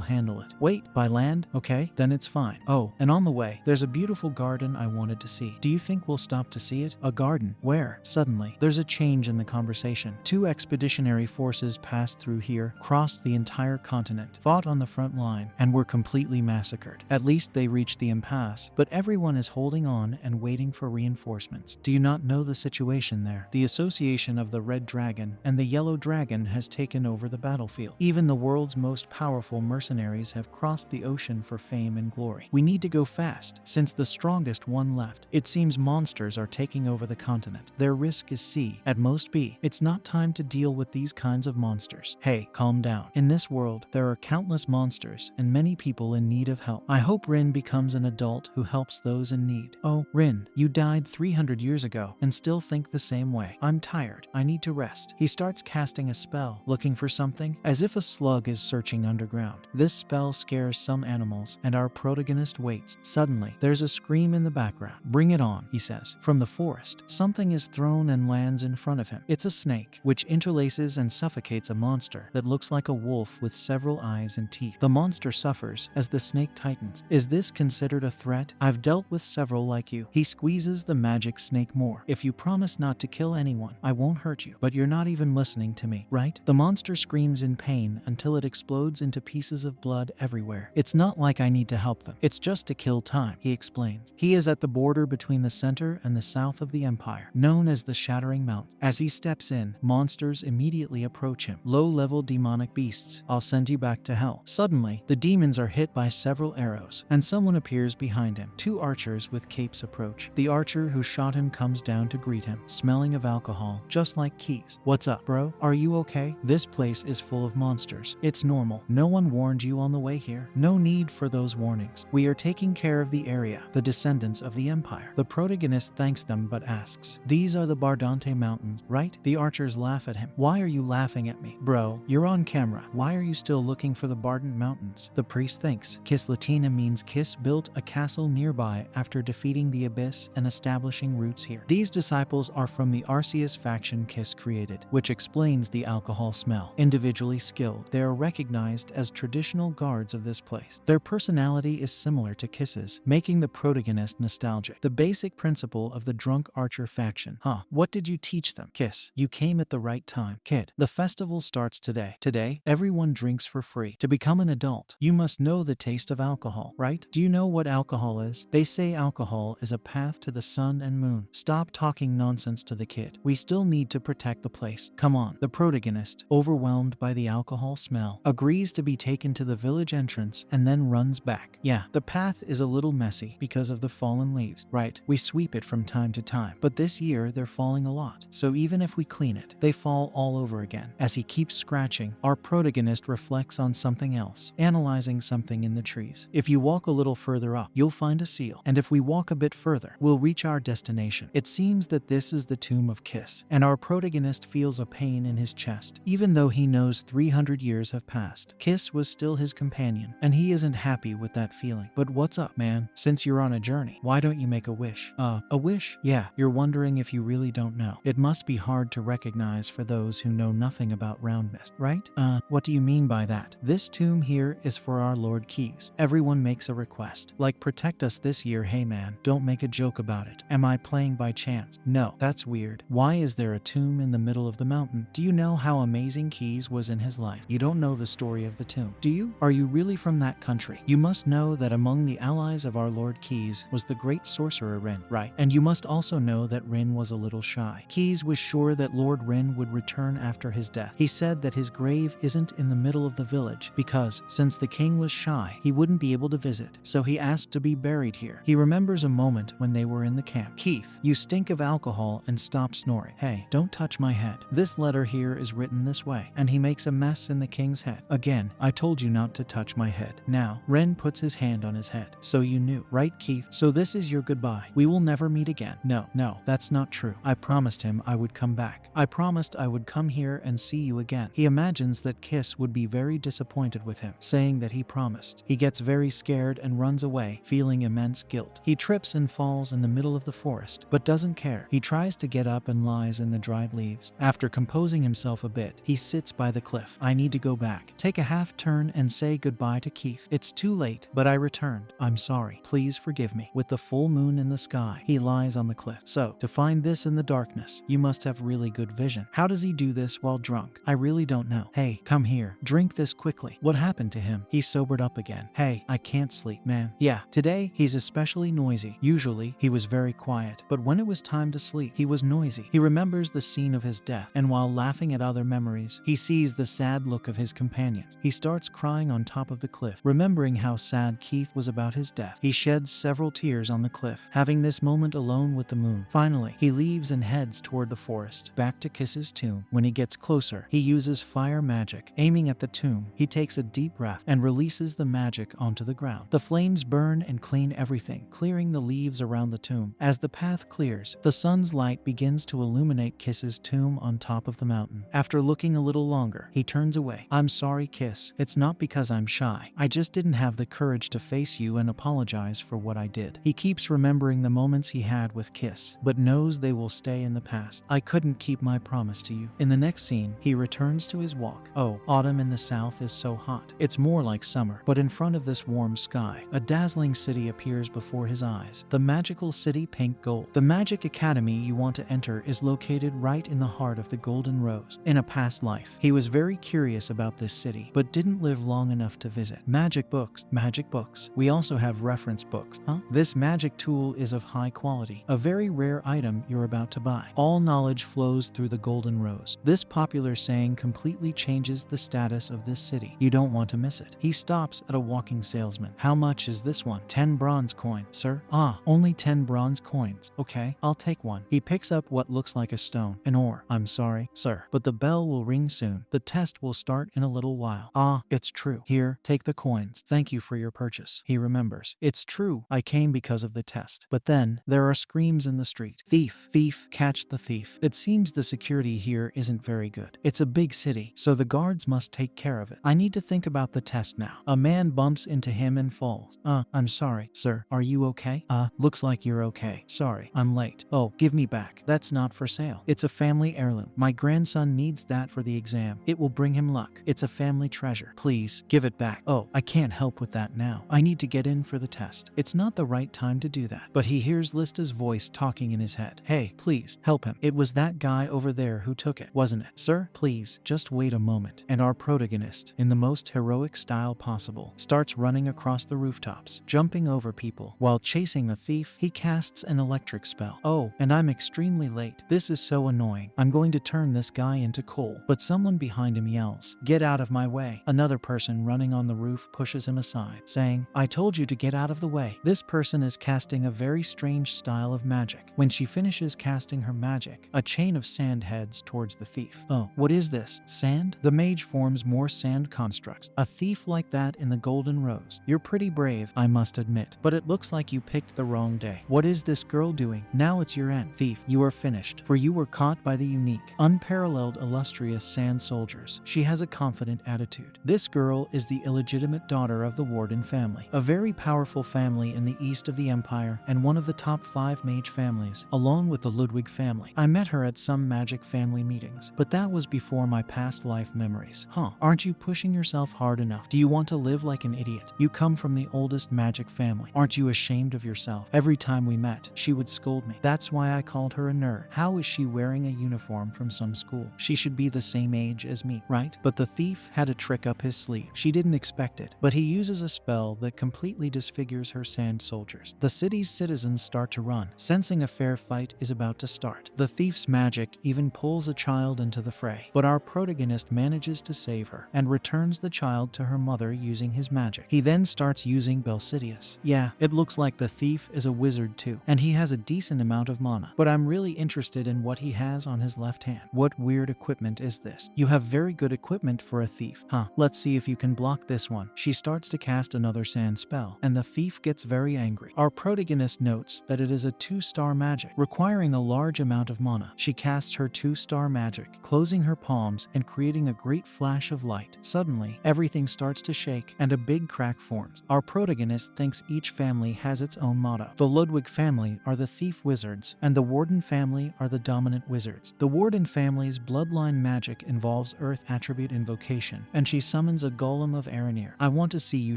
handle it. "Wait, by land? Okay, then it's fine. Oh, and on the way, way, there's a beautiful garden I wanted to see. Do you think we'll stop to see it? A garden? Where? Suddenly, there's a change in the conversation. Two expeditionary forces passed through here, crossed the entire continent, fought on the front line, and were completely massacred. At least they reached the impasse, but everyone is holding on and waiting for reinforcements. Do you not know the situation there? The association of the Red Dragon and the Yellow Dragon has taken over the battlefield. Even the world's most powerful mercenaries have crossed the ocean for fame and glory. We need to go fast, since the strongest one left. It seems monsters are taking over the continent. Their risk is C, at most B. It's not time to deal with these kinds of monsters. Hey, calm down. In this world, there are countless monsters and many people in need of help. I hope Rin becomes an adult who helps those in need. Oh, Rin, you died 300 years ago and still think the same way. I'm tired. I need to rest. He starts casting a spell, looking for something, as if a slug is searching underground. This spell scares some animals, and our protagonist waits. Suddenly, there's a scream in the background. Bring it on, he says. From the forest, something is thrown and lands in front of him. It's a snake, which interlaces and suffocates a monster that looks like a wolf with several eyes and teeth. The monster suffers as the snake tightens. Is this considered a threat? I've dealt with several like you. He squeezes the magic snake more. If you promise not to kill anyone, I won't hurt you. But you're not even listening to me, right? The monster screams in pain until it explodes into pieces of blood everywhere. It's not like I need to help them. It's just to kill time, he explains. He is at the border between the center and the south of the empire, known as the Shattering Mountains. As he steps in, monsters immediately approach him. Low-level demonic beasts. I'll send you back to hell. Suddenly, the demons are hit by several arrows, and someone appears behind him. Two archers with capes approach. The archer who shot him comes down to greet him, smelling of alcohol, just like Keys. What's up, bro? Are you okay? This place is full of monsters. It's normal. No one warned you on the way here. No need for those warnings. We are taking care of the area, the descendants of the empire. The protagonist thanks them but asks, these are the Bardante Mountains, right? The archers laugh at him. Why are you laughing at me? Bro, you're on camera. Why are you still looking for the Bardant Mountains? The priest thinks. Kiss Latina means Kiss built a castle nearby after defeating the Abyss and establishing roots here. These disciples are from the Arceus faction Kiss created, which explains the alcohol smell. Individually skilled, they are recognized as traditional guards of this place. Their personality is similar to Kiss's, making the protagonist nostalgic. The basic principle of the drunk archer faction. What did you teach them? Kiss, you came at the right time. Kid, the festival starts today. Today, everyone drinks for free. To become an adult, you must know the taste of alcohol, right? Do you know what alcohol is? They say alcohol is a path to the sun and moon. Stop talking nonsense to the kid. We still need to protect the place. Come on. The protagonist, overwhelmed by the alcohol smell, agrees to be taken to the village entrance and then runs back. Yeah, the path is a little messy because of the fallen leaves. Right, we sweep it from time to time, but this year they're falling a lot. So even if we clean it, they fall all over again. As he keeps scratching, our protagonist reflects on something else, analyzing something in the trees. If you walk a little further up, you'll find a seal. And if we walk a bit further, we'll reach our destination. It seems that this is the tomb of Kiss, and our protagonist feels a pain in his chest. Even though he knows 300 years have passed, Kiss was still his companion, and he isn't happy with that feeling. But what's up, man? Since you're on a journey, why don't you make a wish? A wish? Yeah, you're wondering if you really don't know. It must be hard to recognize for those who know nothing about round mist, right? What do you mean by that? This tomb here is for our Lord Keys. Everyone makes a request, like protect us this year. Hey man, don't make a joke about it. Am I playing by chance? No, that's weird. Why is there a tomb in the middle of the mountain? Do you know how amazing Keys was in his life? You don't know the story of the tomb, do you? Are you really from that country? You must know that among the allies of our Lord Keys was the great sorcerer Rin, right? And you must also know that Rin was a little shy. Keys was sure that Lord Rin would return after his death. He said that his grave isn't in the middle of the village because, since the king was shy, he wouldn't be able to visit, so he asked to be buried here. He remembers a moment when they were in the camp. Keith, you stink of alcohol and stop snoring. Hey, don't touch my head. This letter here is written this way, and he makes a mess in the king's head. Again, I told you not to touch my head. Now, Ren puts his hand on his head. So you knew, right, Keith? So this is your goodbye. We will never meet again. No, that's not true. I promised him I would come back. I promised I would come here and see you again. He imagines that Kiss would be very disappointed with him, saying that he promised. He gets very scared and runs away, feeling immense guilt. He trips and falls in the middle of the forest, but doesn't care. He tries to get up and lies in the dried leaves. After composing himself a bit, he sits by the cliff. I need to go back, take a half turn and say goodbye to Keith. It's too late, but I returned. I'm sorry. sorry. Please forgive me. With the full moon in the sky, he lies on the cliff. So, to find this in the darkness, you must have really good vision. How does he do this while drunk? I really don't know. Hey, come here. Drink this quickly. What happened to him? He sobered up again. Hey, I can't sleep, man. Yeah, today he's especially noisy. Usually, he was very quiet, but when it was time to sleep, he was noisy. He remembers the scene of his death, and while laughing at other memories, he sees the sad look of his companions. He starts crying on top of the cliff, remembering how sad Keith was about his death. He sheds several tears on the cliff, having this moment alone with the moon. Finally, he leaves and heads toward the forest, back to Kiss's tomb. When he gets closer, he uses fire magic. Aiming at the tomb, he takes a deep breath and releases the magic onto the ground. The flames burn and clean everything, clearing the leaves around the tomb. As the path clears, the sun's light begins to illuminate Kiss's tomb on top of the mountain. After looking a little longer, he turns away. I'm sorry, Kiss. It's not because I'm shy. I just didn't have the courage to face you and apologize for what I did. He keeps remembering the moments he had with Kiss, but knows they will stay in the past. I couldn't keep my promise to you. In the next scene, he returns to his walk. Oh, autumn in the south is so hot. It's more like summer, but in front of this warm sky, a dazzling city appears before his eyes. The magical city Pink Gold. The magic academy you want to enter is located right in the heart of the Golden Rose. In a past life, he was very curious about this city, but didn't live long enough to visit. Magic books. Magic books. We also have reference books. This magic tool is of high quality, a very rare item you're about to buy. All knowledge flows through the Golden Rose. This popular saying completely changes the status of this city. You don't want to miss it. He stops at a walking salesman. How much is this one? 10 bronze coins, sir. Only 10 bronze coins. Okay, I'll take one. He picks up what looks like a stone, an ore. I'm sorry, sir, but the bell will ring soon. The test will start in a little while. It's true. Here, take the coins. Thank you for your purchase. He remembers. It's true. I came because of the test. But then, there are screams in the street. Thief! Thief! Catch the thief. It seems the security here isn't very good. It's a big city, so the guards must take care of it. I need to think about the test now. A man bumps into him and falls. I'm sorry, sir. Are you okay? Looks like you're okay. Sorry, I'm late. Oh, give me back. That's not for sale. It's a family heirloom. My grandson needs that for the exam. It will bring him luck. It's a family treasure. Please, give it back. Oh, I can't help with that now. I need to get in for the test. It's not the right time to do that. But he hears Lista's voice talking in his head. Hey, please, help him. It was that guy over there who took it, wasn't it? Sir, please, just wait a moment. And our protagonist, in the most heroic style possible, starts running across the rooftops, jumping over people. While chasing the thief, he casts an electric spell. Oh, and I'm extremely late. This is so annoying. I'm going to turn this guy into coal. But someone behind him yells, "Get out of my way." Another person running on the roof pushes him aside, saying, "I told you to get out of the way." This person is casting a very strange style of magic. When she finishes casting her magic, a chain of sand heads towards the thief. Oh, what is this? Sand? The mage forms more sand constructs. A thief like that in the Golden Rose. You're pretty brave, I must admit, but it looks like you picked the wrong day. What is this girl doing? Now it's your end. Thief, you are finished, for you were caught by the unique, unparalleled, illustrious sand soldiers. She has a confident attitude. This girl is the illegitimate daughter of the Warden family, a very powerful family in the east of the empire and one of the top 5 mage families, along with the Ludwig family. I met her at some magic family meetings, but that was before my past life memories. Aren't you pushing yourself hard enough? Do you want to live like an idiot? You come from the oldest magic family. Aren't you ashamed of yourself? Every time we met, she would scold me. That's why I called her a nerd. How is she wearing a uniform from some school? She should be the same age as me, right? But the thief had a trick up his sleeve. She didn't expect it, but he uses a spell that completely disfigures her sand soldiers. The city's citizens start to run, sensing a fair fight is about to start. The thief's magic even pulls a child into the fray, but our protagonist manages to save her and returns the child to her mother using his magic. He then starts using Belsidius. Yeah, it looks like the thief is a wizard too, and he has a decent amount of mana, but I'm really interested in what he has on his left hand. What weird equipment is this? You have very good equipment for a thief. Let's see if you can block this one. She starts to cast another sand spell, and the thief gets very angry. Our protagonist notes that it is a 2-star magic, requiring a large amount of mana. She casts her 2-star magic, closing her palms and creating a great flash of light. Suddenly, everything starts to shake, and a big crack forms. Our protagonist thinks each family has its own motto. The Ludwig family are the thief wizards, and the Warden family are the dominant wizards. The Warden family's bloodline magic involves earth attribute invocation, and she summons a golem of Aranir. I want to see you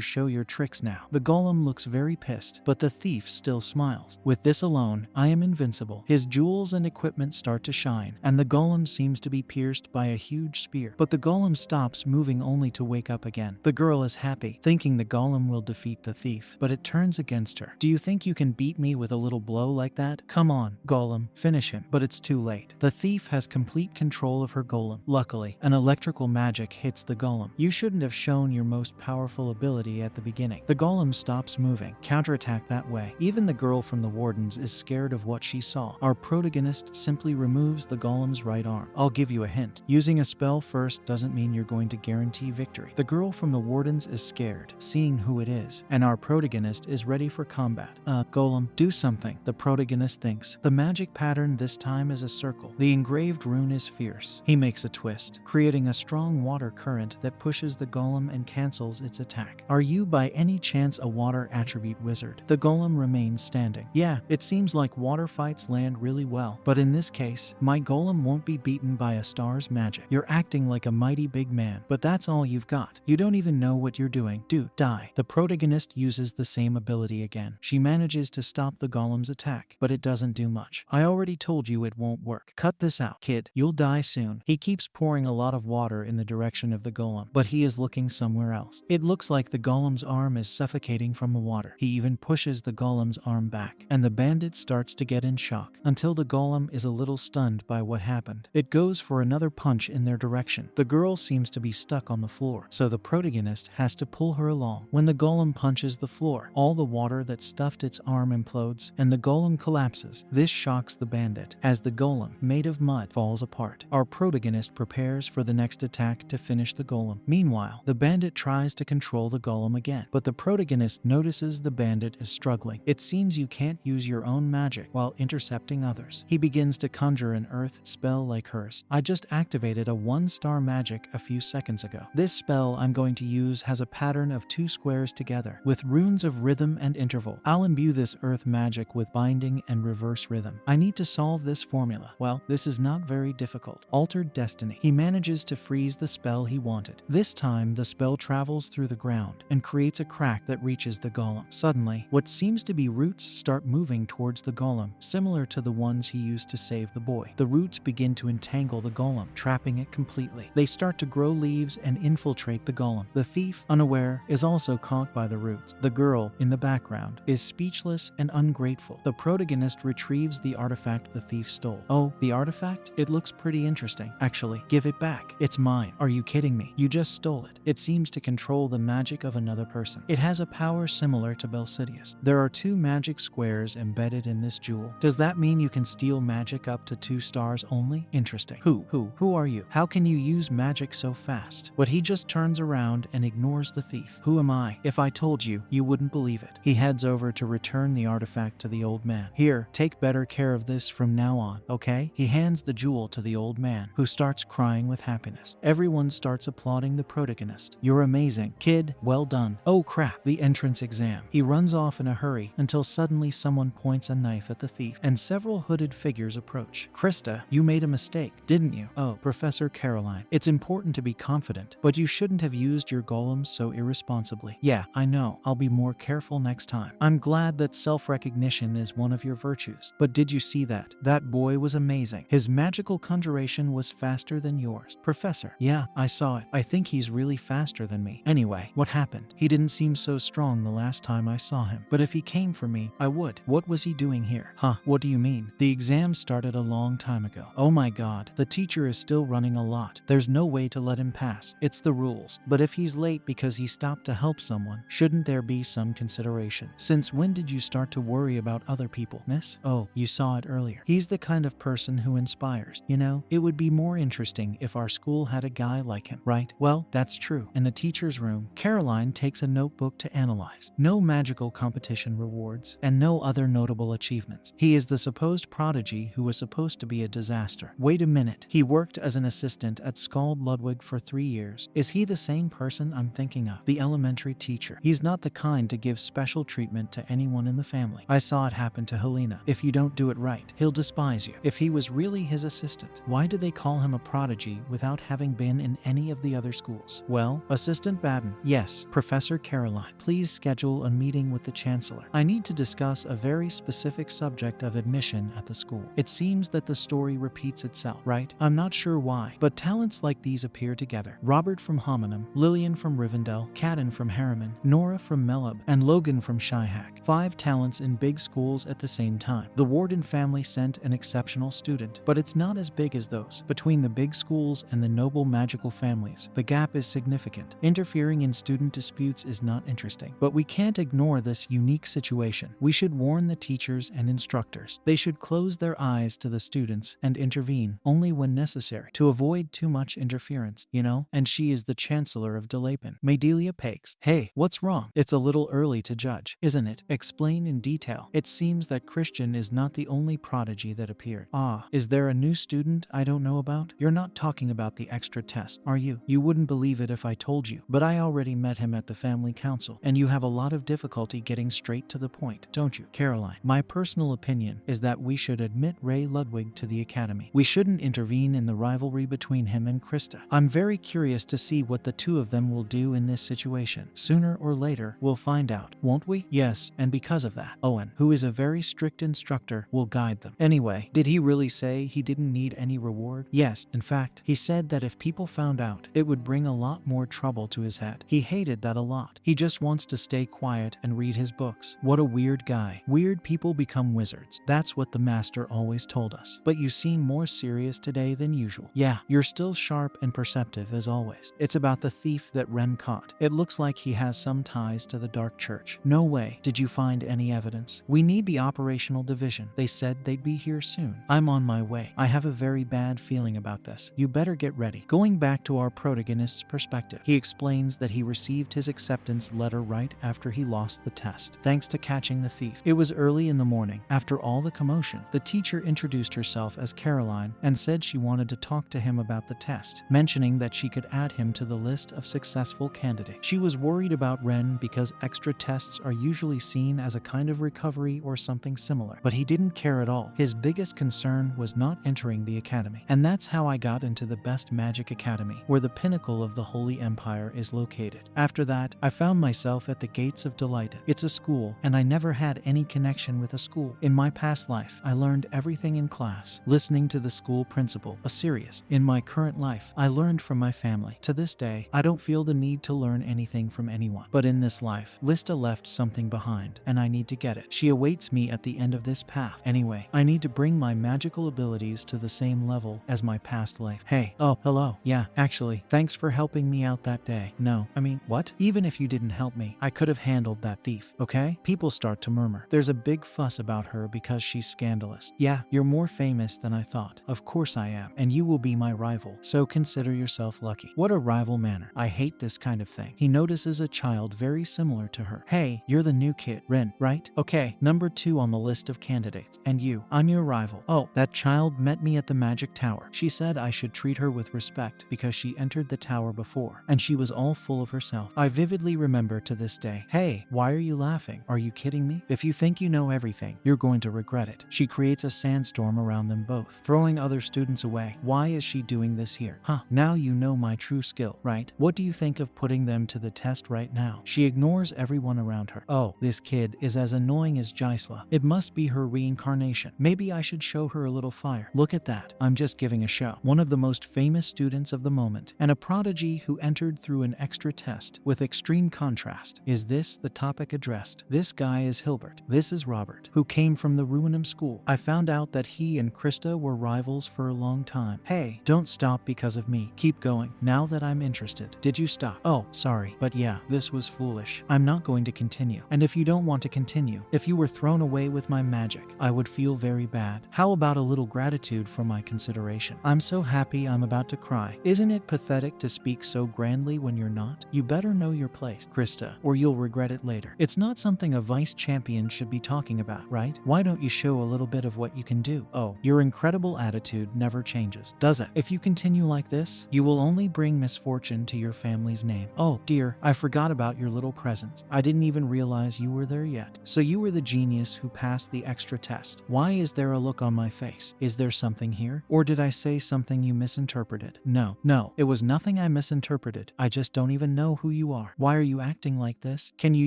show your tricks now. The golem golem looks very pissed, but the thief still smiles. With this alone, I am invincible. His jewels and equipment start to shine, and the golem seems to be pierced by a huge spear. But the golem stops moving only to wake up again. The girl is happy, thinking the golem will defeat the thief, but it turns against her. Do you think you can beat me with a little blow like that? Come on, golem, finish him. But it's too late. The thief has complete control of her golem. Luckily, an electrical magic hits the golem. You shouldn't have shown your most powerful ability at the beginning. The golem stops moving. Counterattack that way. Even the girl from the wardens is scared of what she saw. Our protagonist simply removes the golem's right arm. I'll give you a hint. Using a spell first doesn't mean you're going to guarantee victory. The girl from the wardens is scared, seeing who it is, and our protagonist is ready for combat. Golem, do something, the protagonist thinks. The magic pattern this time is a circle. The engraved rune is fierce. He makes a twist, creating a strong water current that pushes the golem and cancels its attack. Are you by any chance a water attribute wizard? The golem remains standing. Yeah, it seems like water fights land really well, but in this case, my golem won't be beaten by a star's magic. You're acting like a mighty big man, but that's all you've got. You don't even know what you're doing. Dude, die. The protagonist uses the same ability again. She manages to stop the golem's attack, but it doesn't do much. I already told you it won't work. Cut this out, kid. You'll die soon. He keeps pouring a lot of water in the direction of the golem, but he is looking somewhere else. It looks like the golem's arm is suffocating from the water. He even pushes the golem's arm back, and the bandit starts to get in shock, until the golem is a little stunned by what happened. It goes for another punch in their direction. The girl seems to be stuck on the floor, so the protagonist has to pull her along. When the golem punches the floor, all the water that stuffed its arm implodes, and the golem collapses. This shocks the bandit, as the golem, made of mud, falls apart. Our protagonist prepares for the next attack to finish the golem. Meanwhile, the bandit tries to control the golem again, but the protagonist notices the bandit is struggling. It seems you can't use your own magic while intercepting others. He begins to conjure an earth spell like hers. I just activated a 1-star magic a few seconds ago. This spell I'm going to use has a pattern of 2 squares together, with runes of rhythm and interval. I'll imbue this earth magic with binding and reverse rhythm. I need to solve this formula. Well, this is not very difficult. Altered destiny. He manages to freeze the spell he wanted. This time, the spell travels through the ground and creates a crack that reaches the golem. Suddenly, what seems to be roots start moving towards the golem, similar to the ones he used to save the boy. The roots begin to entangle the golem, trapping it completely. They start to grow leaves and infiltrate the golem. The thief, unaware, is also caught by the roots. The girl, in the background, is speechless and ungrateful. The protagonist retrieves the artifact the thief stole. Oh, the artifact? It looks pretty interesting. Actually, give it back. It's mine. Are you kidding me? You just stole it. It seems to control the magic of another person. It has a power similar to Belcidius. There are 2 magic squares embedded in this jewel. Does that mean you can steal magic up to 2 stars only? Interesting. Who are you? How can you use magic so fast? But he just turns around and ignores the thief. Who am I? If I told you, you wouldn't believe it. He heads over to return the artifact to the old man. Here, take better care of this from now on, okay? He hands the jewel to the old man, who starts crying with happiness. Everyone starts applauding the protagonist. You're amazing, kid. Well done. Oh crap, the entrance exam. He runs off in a hurry until suddenly someone points a knife at the thief, and several hooded figures approach. Krista, you made a mistake, didn't you? Oh, Professor Caroline. It's important to be confident, but you shouldn't have used your golem so irresponsibly. Yeah, I know. I'll be more careful next time. I'm glad that self-recognition is one of your virtues. But did you see that? That boy was amazing. His magical conjuration was faster than yours. Professor. Yeah, I saw it. I think he's really faster than me. Anyway, what happened? He didn't seem so strong the last time I saw him. But if he came for me, I would. What was he doing here? Huh, what do you mean? The exam started a long time ago. Oh my god, the teacher is still running a lot. There's no way to let him pass. It's the rules. But if he's late because he stopped to help someone, shouldn't there be some consideration? Since when did you start to worry about other people, miss? Oh, you saw it earlier. He's the kind of person who inspires. You know, it would be more interesting if our school had a guy like him, right? Well, that's true. In the teacher's room, Caroline takes a notebook to analyze. No magical competition rewards, and no other notable achievements. He is the supposed prodigy who was supposed to be a disaster. Wait a minute. He worked as an assistant at Skald Ludwig for 3 years. Is he the same person I'm thinking of? The elementary teacher. He's not the kind to give special treatment to anyone in the family. I saw it happen to Helena. If you don't do it right, he'll despise you. If he was really his assistant, why do they call him a prodigy without having been in any of the other schools? Well, Assistant Baden. Yes, Professor Caroline. Please Please schedule a meeting with the chancellor. I need to discuss a very specific subject of admission at the school. It seems that the story repeats itself, right? I'm not sure why, but talents like these appear together. Robert from Homenham, Lillian from Rivendell, Cadden from Harriman, Nora from Melub, and Logan from Shyhack. 5 talents in big schools at the same time. The Warden family sent an exceptional student, but it's not as big as those. Between the big schools and the noble magical families, the gap is significant. Interfering in student disputes is not interesting, but we can't ignore this unique situation. We should warn the teachers and instructors. They should close their eyes to the students and intervene only when necessary to avoid too much interference, you know? And she is the Chancellor of Delapin. Madelia Pakes. Hey, what's wrong? It's a little early to judge, isn't it? Explain in detail. It seems that Christian is not the only prodigy that appeared. Ah, is there a new student I don't know about? You're not talking about the extra test, are you? You wouldn't believe it if I told you, but I already met him at the family council, and you have a lot of difficulty getting straight to the point, don't you, Caroline? My personal opinion is that we should admit Ray Ludwig to the academy. We shouldn't intervene in the rivalry between him and Krista. I'm very curious to see what the two of them will do in this situation. Sooner or later, we'll find out, won't we? Yes, and because of that, Owen, who is a very strict instructor, will guide them. Anyway, did he really say he didn't need any reward? Yes, in fact, he said that if people found out, it would bring a lot more trouble to his head. He hated that a lot. He just wants to stay quiet and read his books. What a weird guy. Weird people become wizards. That's what the master always told us. But you seem more serious today than usual. Yeah, you're still sharp and perceptive as always. It's about the thief that Ren caught. It looks like he has some ties to the Dark Church. No way. Did you find any evidence? We need the operational division. They said they'd be here soon. I'm on my way. I have a very bad feeling about this. You better get ready. Going back to our protagonist's perspective, he explains that he received his acceptance letter right after he lost the test, thanks to catching the thief. It was early in the morning. After all the commotion, the teacher introduced herself as Caroline and said she wanted to talk to him about the test, mentioning that she could add him to the list of successful candidates. She was worried about Ren because extra tests are usually seen as a kind of recovery or something similar, but he didn't care at all. His biggest concern was not entering the academy. And that's how I got into the best magic academy, where the pinnacle of the Holy Empire is located. After that, I found myself at the Gates of Delight. It's a school, and I never had any connection with a school. In my past life, I learned everything in class, listening to the school principal, a Sirius. In my current life, I learned from my family. To this day, I don't feel the need to learn anything from anyone. But in this life, Lista left something behind, and I need to get it. She awaits me at the end of this path. Anyway, I need to bring my magical abilities to the same level as my past life. Hey, oh, hello. Yeah, actually, thanks for helping me out that day. No, I mean, what? Even if you didn't help me, I could have handled that thief, okay? People start to murmur. There's a big fuss about her because she's scandalous. Yeah, you're more famous than I thought. Of course I am, and you will be my rival, so consider yourself lucky. What a rival manner. I hate this kind of thing. He notices a child very similar to her. Hey, you're the new kid, Ren, right? Okay, number 2 on the list of candidates. And you, I'm your rival. Oh, that child met me at the magic tower. She said I should treat her with respect because she entered the tower before, and she was all full of herself. I vividly remember to this day. Hey, why are you laughing? Are you kidding me? If you think you know everything, you're going to regret it. She creates a sandstorm around them both, throwing other students away. Why is she doing this here? Huh, now you know my true skill, right? What do you think of putting them to the test right now? She ignores everyone around her. Oh, this kid is as annoying as Gisela. It must be her reincarnation. Maybe I should show her a little fire. Look at that. I'm just giving a show. One of the most famous students of the moment, and a prodigy who entered through an extra test with extreme contrast. Is this the topic addressed? This guy is Hilbert. This is Robert, who came from the Ruinham School. I found out that he and Krista were rivals for a long time. Hey, don't stop because of me. Keep going. Now that I'm interested. Did you stop? Oh, sorry. But yeah, this was foolish. I'm not going to continue. And if you don't want to continue, if you were thrown away with my magic, I would feel very bad. How about a little gratitude for my consideration? I'm so happy I'm about to cry. Isn't it pathetic to speak so grandly when you're not? You better know your place, Krista, or you'll regret it later. It's not something a vice champion should be talking about, right? Why don't you show a little bit of what you can do? Oh, your incredible attitude never changes, does it? If you continue like this, you will only bring misfortune to your family's name. Oh, dear, I forgot about your little presents. I didn't even realize you were there yet. So you were the genius who passed the extra test. Why is there a look on my face? Is there something here? Or did I say something you misinterpreted? No, it was nothing I misinterpreted. I just don't even know who you are. Why are you acting like like this? Can you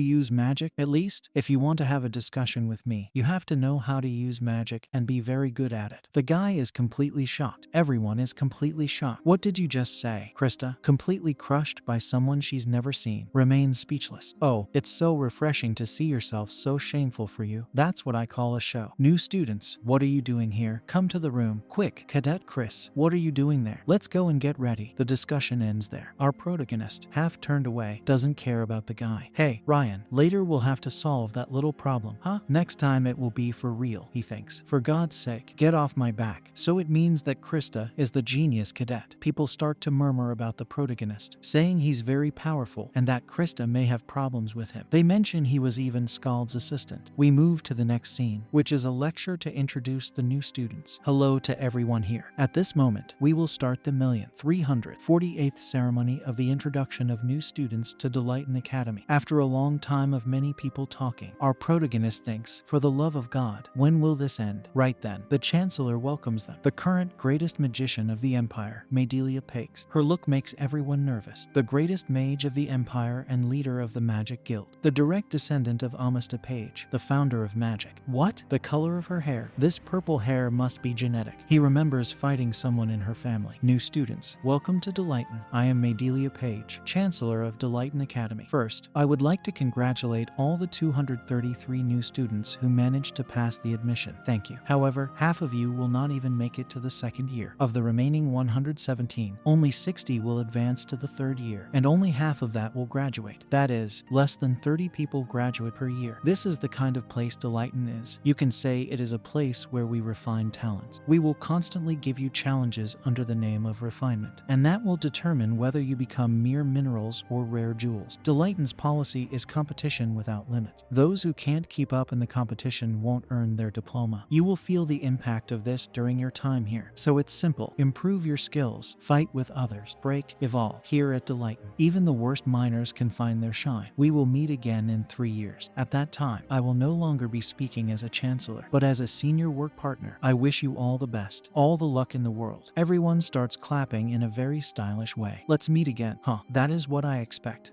use magic? At least, if you want to have a discussion with me, you have to know how to use magic and be very good at it. The guy is completely shocked. Everyone is completely shocked. What did you just say? Krista, completely crushed by someone she's never seen, remains speechless. Oh, it's so refreshing to see yourself so shameful for you. That's what I call a show. New students, what are you doing here? Come to the room. Quick, Cadet Chris, what are you doing there? Let's go and get ready. The discussion ends there. Our protagonist, half turned away, doesn't care about the guy. Hey, Ryan, later we'll have to solve that little problem, huh? Next time it will be for real, he thinks. For God's sake, get off my back. So it means that Krista is the genius cadet. People start to murmur about the protagonist, saying he's very powerful and that Krista may have problems with him. They mention he was even Scald's assistant. We move to the next scene, which is a lecture to introduce the new students. Hello to everyone here. At this moment, we will start the 1,348th ceremony of the introduction of new students to Delightn Academy. After a long time of many people talking, our protagonist thinks, for the love of God, when will this end? Right then, the Chancellor welcomes them. The current greatest magician of the Empire, Madelia Pakes. Her look makes everyone nervous. The greatest mage of the Empire and leader of the Magic Guild. The direct descendant of Amista Page, the founder of magic. What? The color of her hair? This purple hair must be genetic. He remembers fighting someone in her family. New students, welcome to Delightn. I am Madelia Page, Chancellor of Delightn Academy. First, I would like to congratulate all the 233 new students who managed to pass the admission. Thank you. However, half of you will not even make it to the second year. Of the remaining 117, only 60 will advance to the third year, and only half of that will graduate. That is, less than 30 people graduate per year. This is the kind of place Delightn is. You can say it is a place where we refine talents. We will constantly give you challenges under the name of refinement, and that will determine whether you become mere minerals or rare jewels. Delightn's policy is competition without limits. Those who can't keep up in the competition won't earn their diploma. You will feel the impact of this during your time here. So it's simple. Improve your skills, fight with others, break, evolve. Here at Delightn, even the worst miners can find their shine. We will meet again in 3 years. At that time, I will no longer be speaking as a chancellor, but as a senior work partner. I wish you all the best, all the luck in the world. Everyone starts clapping in a very stylish way. Let's meet again. Huh, that is what I expect.